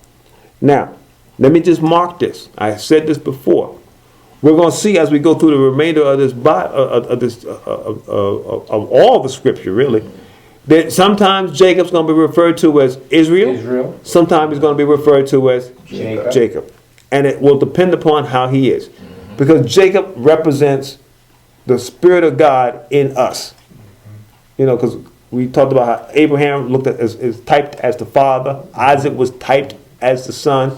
Now, let me just mark this. I said this before. We're going to see as we go through the remainder of this of all the scripture, really, that sometimes Jacob's going to be referred to as Israel. Sometimes he's going to be referred to as Jacob. And it will depend upon how he is. Because Jacob represents the Spirit of God in us. Because we talked about how Abraham looked at is typed as the father. Isaac was typed as the son.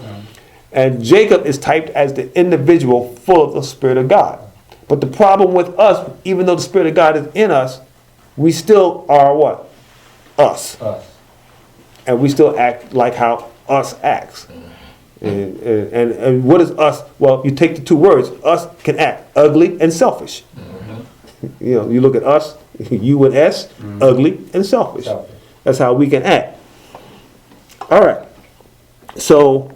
And Jacob is typed as the individual full of the Spirit of God. But the problem with us, even though the Spirit of God is in us, we still are what? Us. And we still act like how us acts. And what is us? Well, you take the two words. Us can act ugly and selfish. You look at us, you and S, ugly and selfish. That's how we can act. All right. So,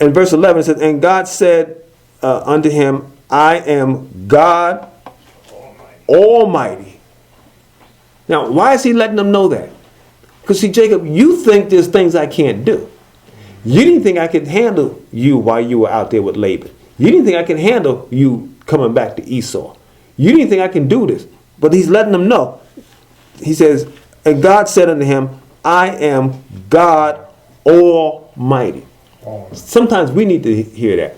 in verse 11 it says, and God said unto him, I am God Almighty. Now, why is he letting them know that? Because see, Jacob, you think there's things I can't do. You didn't think I could handle you while you were out there with Laban. You didn't think I could handle you coming back to Esau. You didn't think I can do this. But he's letting them know. He says, and God said unto him, I am God Almighty. Sometimes we need to hear that.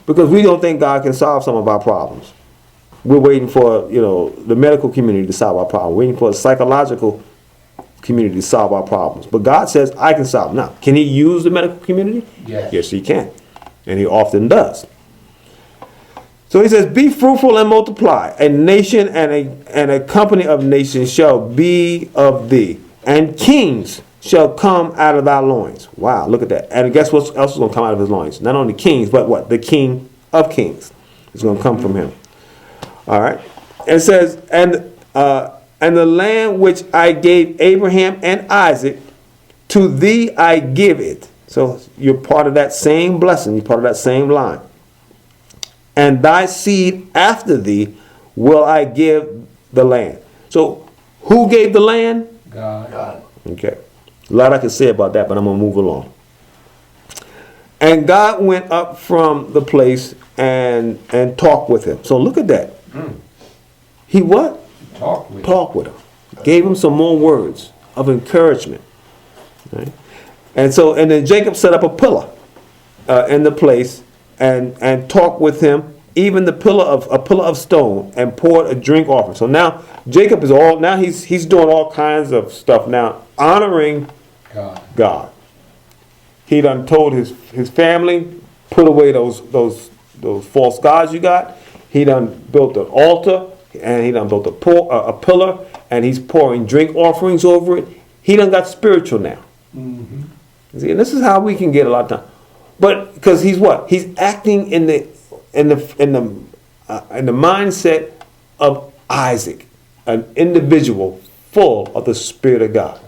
Because we don't think God can solve some of our problems. We're waiting for, the medical community to solve our problem. We're waiting for the psychological community to solve our problems. But God says, I can solve. Now, can he use the medical community? Yes, he can. And he often does. So he says, be fruitful and multiply. A nation and a company of nations shall be of thee. and kings shall come out of thy loins. Wow, look at that. And guess what else is going to come out of his loins? Not only kings, but what? The King of Kings is going to come from him. All right. It says, and the land which I gave Abraham and Isaac, to thee I give it. So you're part of that same blessing. You're part of that same line. And thy seed after thee will I give the land. So who gave the land? God. Okay. A lot I could say about that, but I'm going to move along. And God went up from the place and talked with him. So look at that. He what? Talked with him. Gave him some more words of encouragement. Right? And then Jacob set up a pillar in the place and talked with him, even a pillar of stone, and poured a drink offering. So now Jacob is he's doing all kinds of stuff now, honoring God. He done told his family, put away those false gods you got. He done built an altar, and he done built a pillar, and he's pouring drink offerings over it. He done got spiritual now. Mm-hmm. See, and this is how we can get a lot of time. But because he's what? He's acting in the mindset of Isaac, an individual full of the Spirit of God.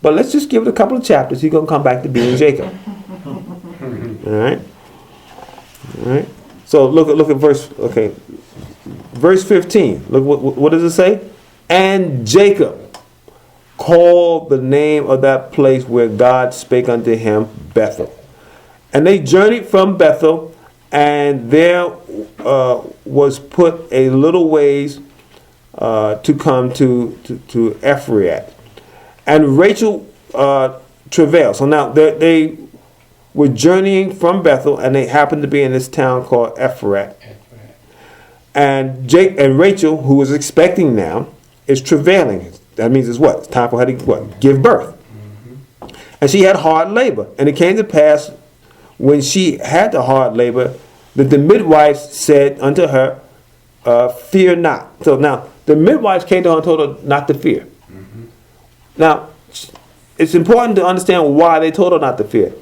But let's just give it a couple of chapters. He's going to come back to being Jacob. All right. So look at verse 15. Look what does it say? And Jacob called the name of that place where God spake unto him Bethel. And they journeyed from Bethel, and there was put a little ways to come to Ephrath. And Rachel travailed. So now they were journeying from Bethel, and they happened to be in this town called Ephrath. And Rachel, who was expecting now, is travailing. That means it's what? It's time for her to give birth. Mm-hmm. And she had hard labor. And it came to pass, when she had the hard labor, that the midwives said unto her, fear not. So now, the midwives came to her and told her not to fear. Mm-hmm. Now, it's important to understand why they told her not to fear.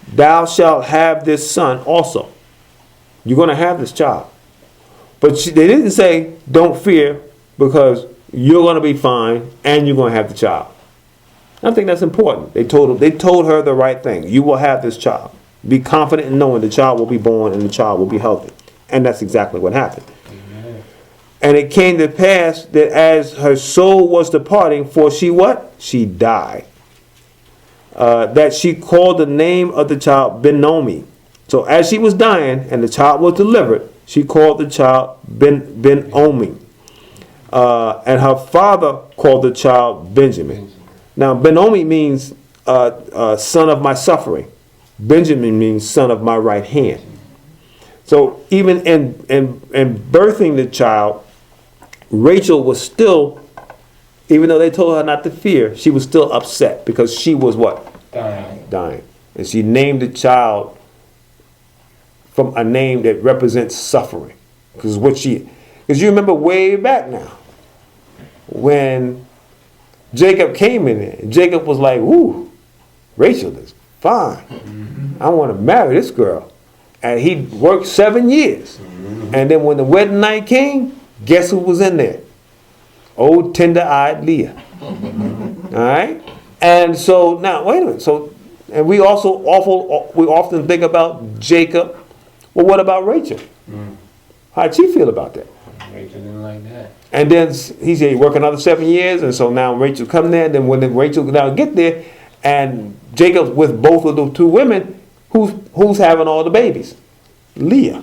Thou shalt have this son also. You're going to have this child. But they didn't say, don't fear, because you're going to be fine and you're going to have the child. I think that's important. They told her the right thing. You will have this child. Be confident in knowing the child will be born and the child will be healthy. And that's exactly what happened. Amen. And it came to pass that as her soul was departing, for she what? She died. That she called the name of the child Ben-Omi. So as she was dying and the child was delivered, she called the child Ben-Omi. And her father called the child Benjamin. Now Ben-Omi means son of my suffering. Benjamin means son of my right hand. So even in birthing the child, Rachel was still, even though they told her not to fear, she was still upset because she was what? Dying. And she named the child from a name that represents suffering. Because you remember way back now, when Jacob came in there, Jacob was like, "Ooh, Rachel is fine. Mm-hmm. I want to marry this girl." And he worked 7 years. Mm-hmm. And then when the wedding night came, guess who was in there? Old tender-eyed Leah. Mm-hmm. All right? And so now, wait a minute. And we often think about Jacob. Well, what about Rachel? Mm. How'd she feel about that? Rachel didn't like that. And then he said he worked another 7 years, and so now Rachel come there. And then when Rachel now get there, and Jacob with both of the two women, who's having all the babies? Leah,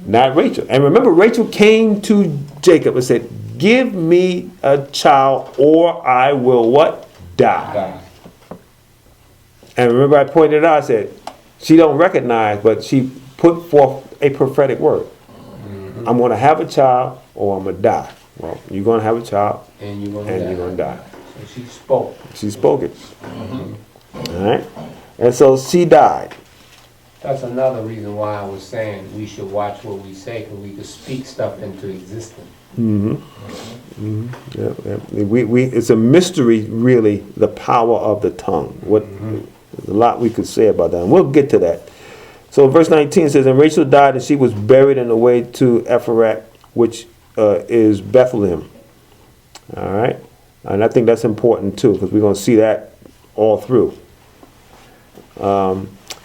not Rachel. And remember, Rachel came to Jacob and said, "Give me a child, or I will what? Die." And remember, I pointed out, I said she don't recognize, but she put forth a prophetic word. Mm-hmm. I'm going to have a child, or I'm going to die. Well, you're going to have a child, and you're going to die. So she spoke. She spoke it. Mm-hmm. All right. And so she died. That's another reason why I was saying we should watch what we say, because we could speak stuff into existence. Yeah, yeah. It's a mystery, really, the power of the tongue. There's a lot we could say about that, and we'll get to that. So verse 19 says, and Rachel died, and she was buried in the way to Ephrath, which is Bethlehem. All right? And I think that's important, too, because we're going to see that all through.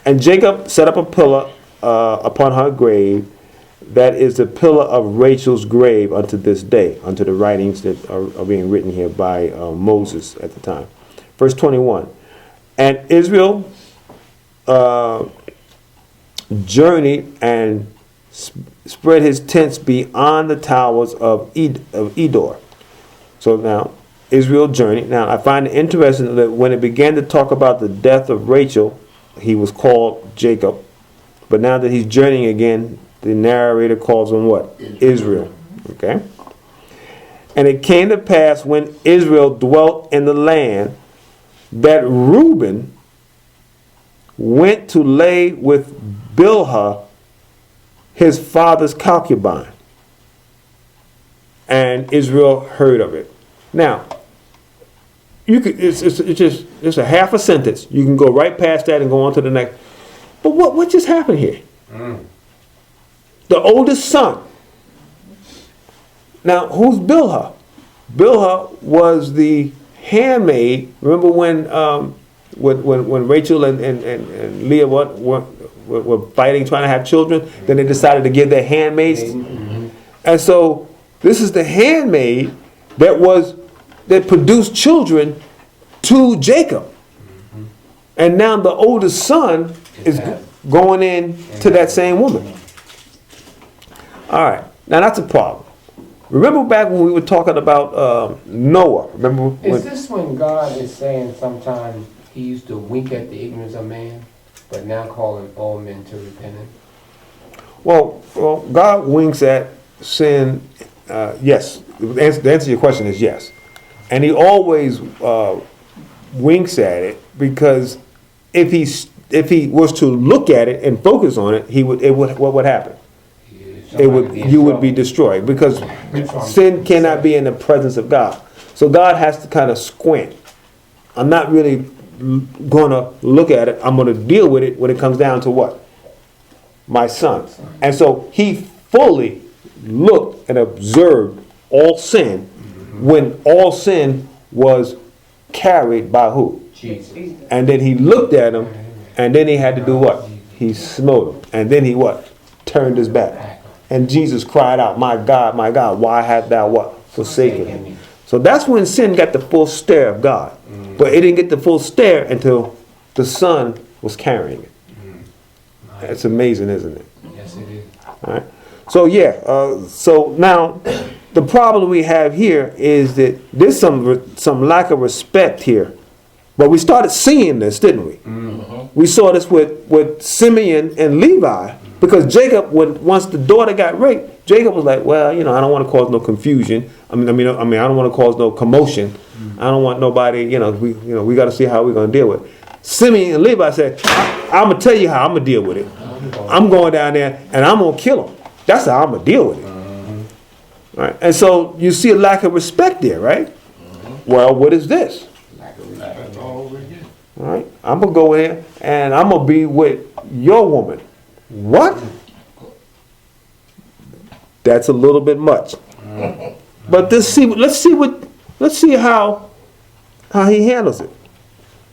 And Jacob set up a pillar upon her grave, that is the pillar of Rachel's grave unto this day, unto the writings that are being written here by Moses at the time. Verse 21. And Israel journeyed and spread his tents beyond the towers of Edor. So now, Israel journeyed. Now, I find it interesting that when it began to talk about the death of Rachel, he was called Jacob. But now that he's journeying again, the narrator calls him what? Israel. Okay? And it came to pass when Israel dwelt in the land that Reuben went to lay with Bilhah, his father's concubine. And Israel heard of it. Now, it's a half a sentence. You can go right past that and go on to the next. But what just happened here? The oldest son. Now, who's Bilhah? Bilhah was the handmaid. Remember when Rachel and Leah were fighting, trying to have children? Then they decided to give their handmaids. And so this is the handmaid that produced children to Jacob. And now the oldest son is going in to that same woman. All right. Now that's a problem. Remember back when we were talking about Noah? Remember? Is this when God is saying sometimes he used to wink at the ignorance of man, but now calling all men to repentance? Well, God winks at sin. Yes. The answer to your question is yes. And he always winks at it, because if he was to look at it and focus on it, what would happen? You would be destroyed, because sin cannot be in the presence of God. So God has to kind of squint. I'm not really going to look at it. I'm going to deal with it when it comes down to what? My son. And so he fully looked and observed all sin when all sin was carried by who? Jesus. And then he looked at him, and then he had to do what? He smote him. And then he what? Turned his back. And Jesus cried out, my God, why hast thou what? Forsaken me. So that's when sin got the full stare of God. But it didn't get the full stare until the Son was carrying it. That's amazing, isn't it? Yes, it is. All right. So so now the problem we have here is that there's some lack of respect here. But we started seeing this, didn't we? We saw this with Simeon and Levi, because Jacob, once the daughter got raped, Jacob was like, well, I don't want to cause no confusion. I mean, I don't want to cause no commotion. I don't want nobody. We got to see how we're going to deal with it. Simeon and Levi said, I'm gonna tell you how I'm gonna deal with it. I'm going down there and I'm gonna kill him. That's how I'm gonna deal with it. All right. And so you see a lack of respect there, right? Well, what is this? All right. I'm gonna go in here and I'm gonna be with your woman. What? That's a little bit much. But let's see how he handles it.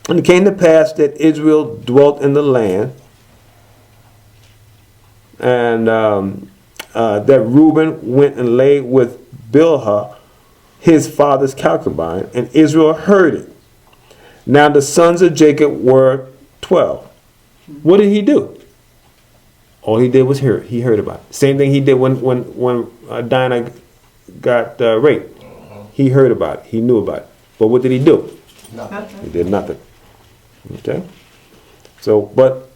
And it came to pass that Israel dwelt in the land, and that Reuben went and lay with Bilhah, his father's concubine, and Israel heard it. Now the sons of Jacob were 12. What did he do? All he did was hear. He heard about it. Same thing he did when Dinah got raped. He heard about it. He knew about it. But what did he do? Nothing. He did nothing. Okay? So, but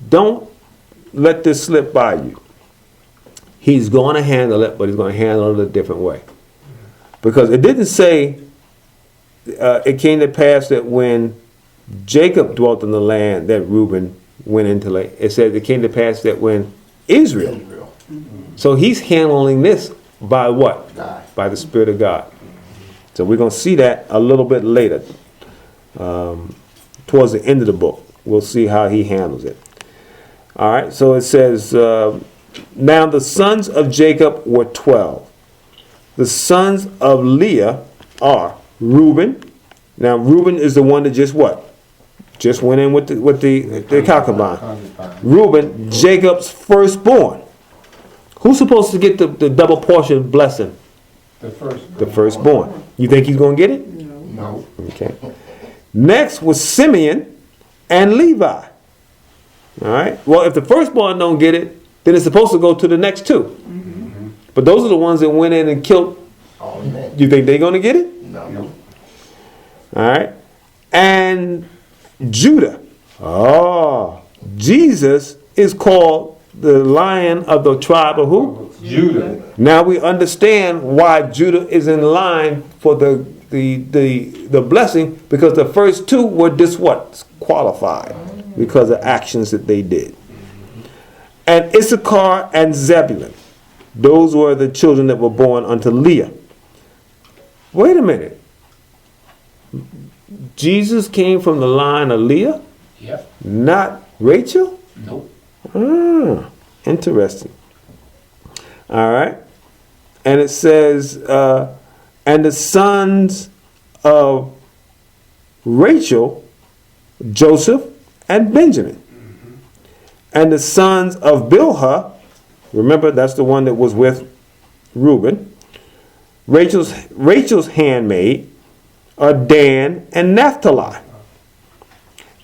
don't let this slip by you. He's going to handle it, but he's going to handle it a different way. Because it didn't say, it came to pass that when Jacob dwelt in the land that Reuben went into labor. It says it came to pass that when Israel. Israel. So he's handling this by what? God. By the Spirit of God. So we're going to see that a little bit later. Towards the end of the book, we'll see how he handles it. All right, so it says, now the sons of Jacob were 12. The sons of Leah are Reuben. Now Reuben is the one that just what? Just went in with the concubine. Reuben, Jacob's firstborn. Who's supposed to get the double portion blessing? The first. The firstborn. You think he's going to get it? No. Okay. Next was Simeon and Levi. All right. Well, if the firstborn don't get it, then it's supposed to go to the next two. Mm-hmm. But those are the ones that went in and killed. Oh, man. You think they're going to get it? No. All right. And Judah. Oh, Jesus is called the Lion of the tribe of who? Judah. Now we understand why Judah is in line for the blessing, because the first two were disqualified because of actions that they did. And Issachar and Zebulun, those were the children that were born unto Leah. Wait a minute. Jesus came from the line of Leah, Yep. not Rachel? Nope. Interesting. All right. And it says, and the sons of Rachel, Joseph and Benjamin. Mm-hmm. And the sons of Bilhah, remember that's the one that was with Reuben, Rachel's handmaid, are Dan and Naphtali.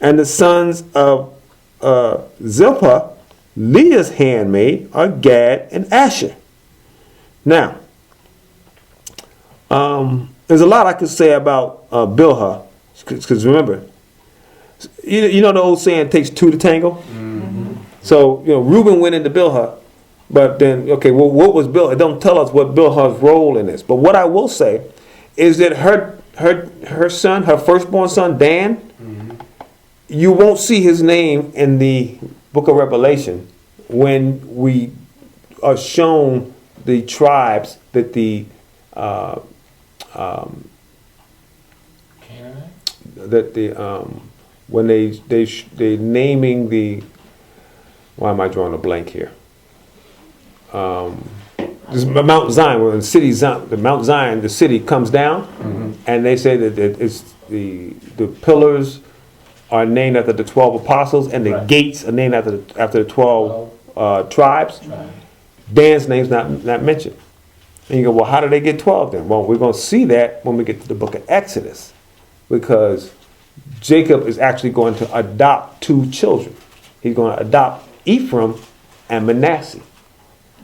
And the sons of Zilpah, Leah's handmaid, are Gad and Asher. Now, there's a lot I could say about Bilhah, because remember, you know the old saying, it takes two to tango? Mm-hmm. So, Reuben went into Bilhah, but then, okay, well, what was Bilhah? It don't tell us what Bilhah's role in this. But what I will say is that her son, her firstborn son, Dan, mm-hmm. you won't see his name in the book of Revelation when we are shown the tribes that the when they naming the, why am I drawing a blank here? This is Mount Zion, where the Mount Zion, the city comes down, mm-hmm. and they say that it's the pillars are named after the 12 apostles, and the right. gates are named after the 12 tribes. Right. Dan's name's not mentioned. And you go, well, how did they get 12 then? Well, we're going to see that when we get to the book of Exodus, because Jacob is actually going to adopt two children. He's going to adopt Ephraim and Manasseh.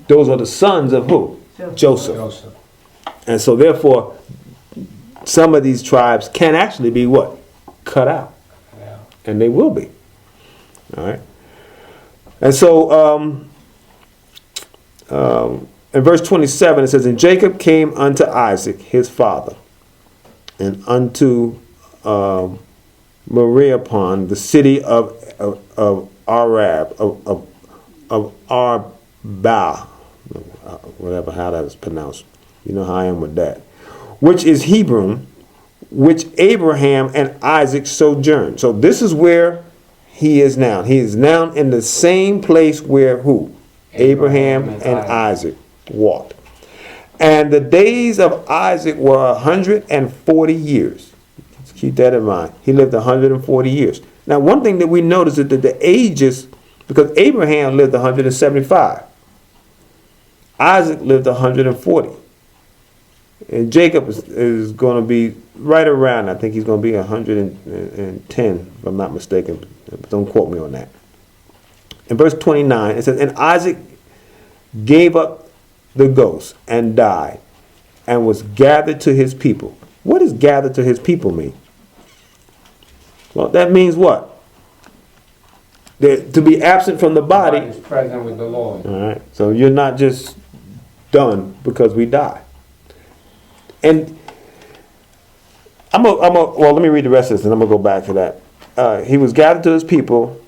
Those are the sons of who? Joseph. And so therefore, some of these tribes can actually be what? Cut out. Yeah. And they will be. All right. And so in verse 27, it says, and Jacob came unto Isaac, his father, and unto Moriapon, the city of Arab, of Arba, whatever, how that is pronounced. You know how I am with that. Which is Hebron, which Abraham and Isaac sojourned. So this is where he is now. He is now in the same place where who? Abraham and Isaac walked. And the days of Isaac were 140 years. Let's keep that in mind. He lived 140 years. Now, one thing that we notice is that the ages, because Abraham lived 175. Isaac lived 140. And Jacob is going to be right around, I think he's going to be 110, if I'm not mistaken. Don't quote me on that. In verse 29, it says, and Isaac gave up the ghost and died and was gathered to his people. What does gathered to his people mean? Well, that means what? That to be absent from the body is present with the Lord. All right. So you're not just done because we die. And well, let me read the rest of this and I'm going to go back to that. He was gathered to his people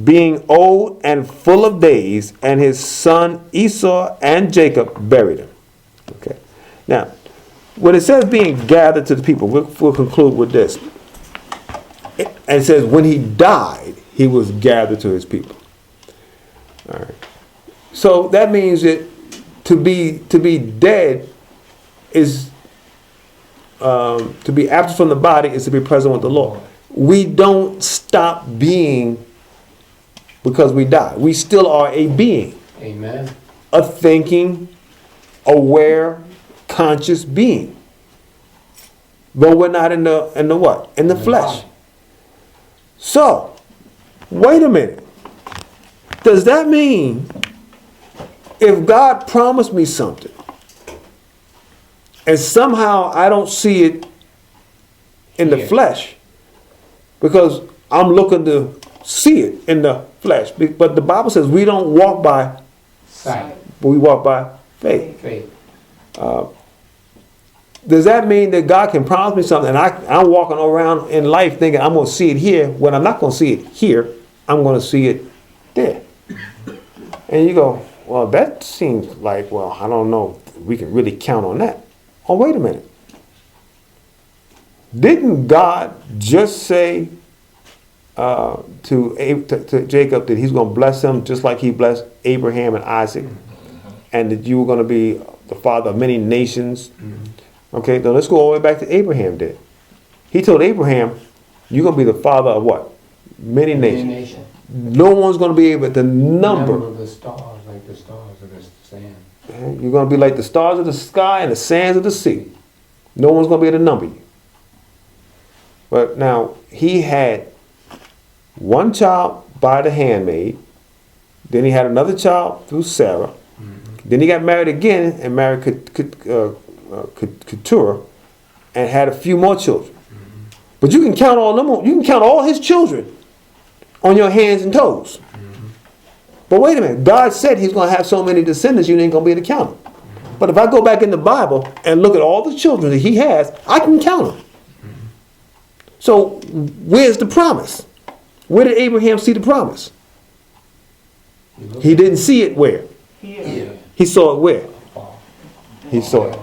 being old and full of days, and his son Esau and Jacob buried him. Okay. Now, when it says being gathered to the people, we'll conclude with this. And it says when he died, he was gathered to his people. All right. So that means that to be dead is to be absent from the body is to be present with the Lord. We don't stop being because we die. We still are a being. Amen. A thinking, aware, conscious being. But we're not in the what? In the flesh. So, wait a minute. Does that mean if God promised me something and somehow I don't see it in the flesh because I'm looking to see it in the flesh, but the Bible says we don't walk by sight, but we walk by faith. faith. Does that mean that God can promise me something and I'm walking around in life thinking I'm going to see it here when I'm not going to see it here, I'm going to see it there? And you go, well, that seems like, well, I don't know if we can really count on that. Oh, wait a minute. Didn't God just say to Jacob that he's going to bless him just like he blessed Abraham and Isaac, and that you were going to be the father of many nations? Okay, now let's go all the way back to Abraham then. He told Abraham, you're going to be the father of what? Many nations. No one's going to be able to number the stars, like the stars of the sand. You're going to be like the stars of the sky and the sands of the sea. No one's going to be able to number you. But now, he had one child by the handmaid. Then he had another child through Sarah. Then he got married again and married Keturah and had a few more children. But you can count all them. You can count all his children on your hands and toes. But wait a minute. God said he's going to have so many descendants you ain't going to be able to count them. But if I go back in the Bible and look at all the children that he has, I can count them. So where's the promise? Where did Abraham see the promise? He didn't see it where? Here. He saw it where? He saw it.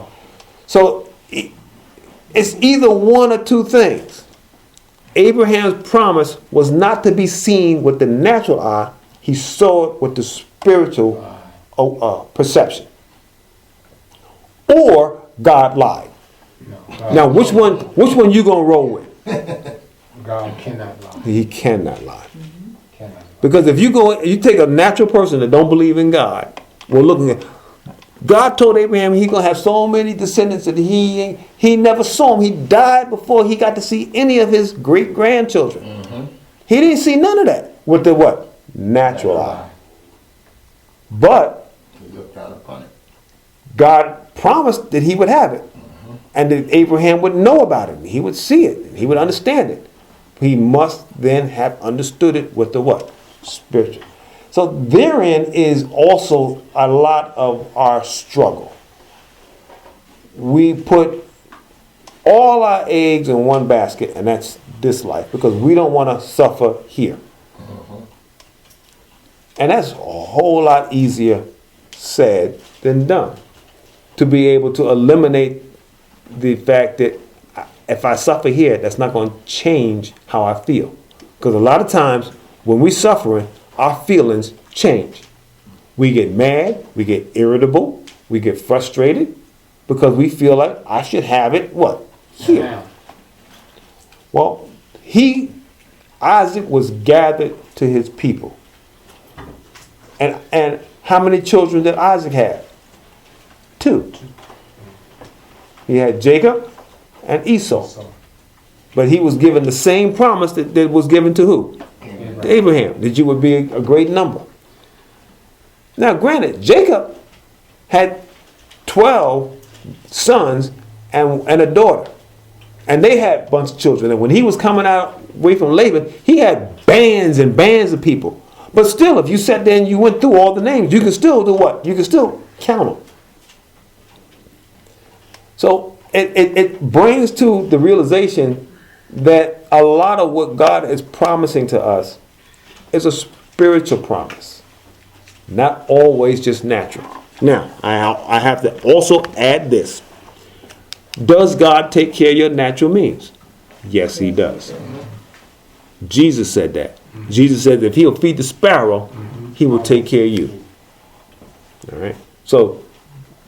So it's either one or two things. Abraham's promise was not to be seen with the natural eye. He saw it with the spiritual perception. Or God lied. Now, which one you gonna roll with? God cannot lie. He cannot lie. Cannot lie. Because if you take a natural person that don't believe in God, we're looking at God told Abraham he's gonna have so many descendants that he never saw them. He died before he got to see any of his great grandchildren. He didn't see none of that with the what? Natural eye. But He looked down upon it. God promised that he would have it. And that Abraham would know about it. He would see it. He would understand it. He must then have understood it with the what? Spiritual. So therein is also a lot of our struggle. We put all our eggs in one basket, and that's this life, because we don't want to suffer here. And that's a whole lot easier said than done. To be able to eliminate the fact that if I suffer here, that's not going to change how I feel. Because a lot of times when we're suffering, our feelings change. We get mad, we get irritable, we get frustrated because we feel like I should have it, what? Here. Well, Isaac was gathered to his people. And how many children did Isaac have? 2. He had Jacob and Esau. But he was given the same promise that was given to who? To Abraham, that you would be a great number. Now, granted, Jacob had 12 sons and a daughter. And they had a bunch of children. And when he was coming out away from Laban, he had bands and bands of people. But still, if you sat there and you went through all the names, you can still do what? You can still count them. So it brings to the realization that a lot of what God is promising to us is spiritual promise, not always just natural. Now, I have to also add this. Does God take care of your natural means? Yes, he does. Jesus said that. Jesus said that if he'll feed the sparrow, he will take care of you. All right. So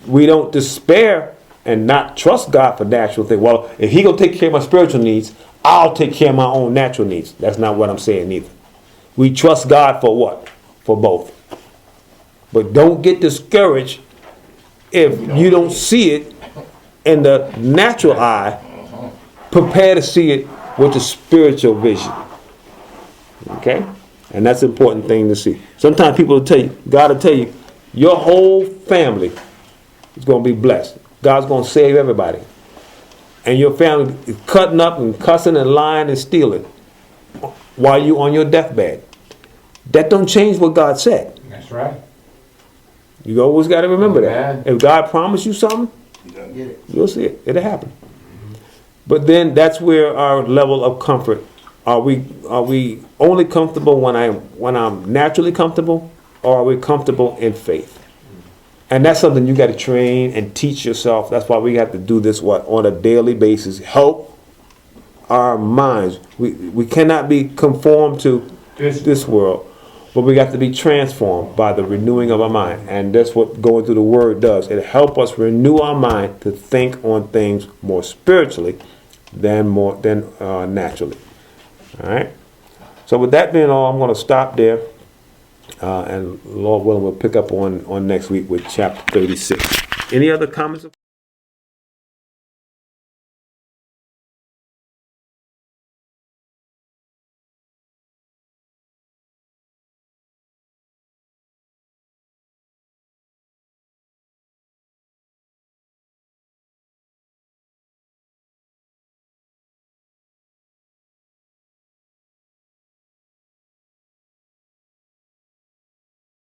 we don't despair and not trust God for natural things. Well, if he gonna take care of my spiritual needs, I'll take care of my own natural needs. That's not what I'm saying either. We trust God for what? For both. But don't get discouraged if you don't see it in the natural eye. Prepare to see it with the spiritual vision. Okay? And that's an important thing to see. Sometimes people will tell you, God will tell you, your whole family is going to be blessed. God's going to save everybody. And your family is cutting up and cussing and lying and stealing while you're on your deathbed. That don't change what God said. That's right. You always got to remember that. If God promised you something, You're gonna get it. you'll see it. It'll happen. But then that's where our level of comfort. Are we only comfortable when I'm naturally comfortable, or are we comfortable in faith? And that's something you got to train and teach yourself. That's why we have to do this on a daily basis. Help our minds. We cannot be conformed to this world, but we got to be transformed by the renewing of our mind. And that's what going through the Word does. It helps us renew our mind to think on things more spiritually than naturally. All right. So with that being all, I'm going to stop there. And Lord willing, we'll pick up on next week with chapter 36. Any other comments?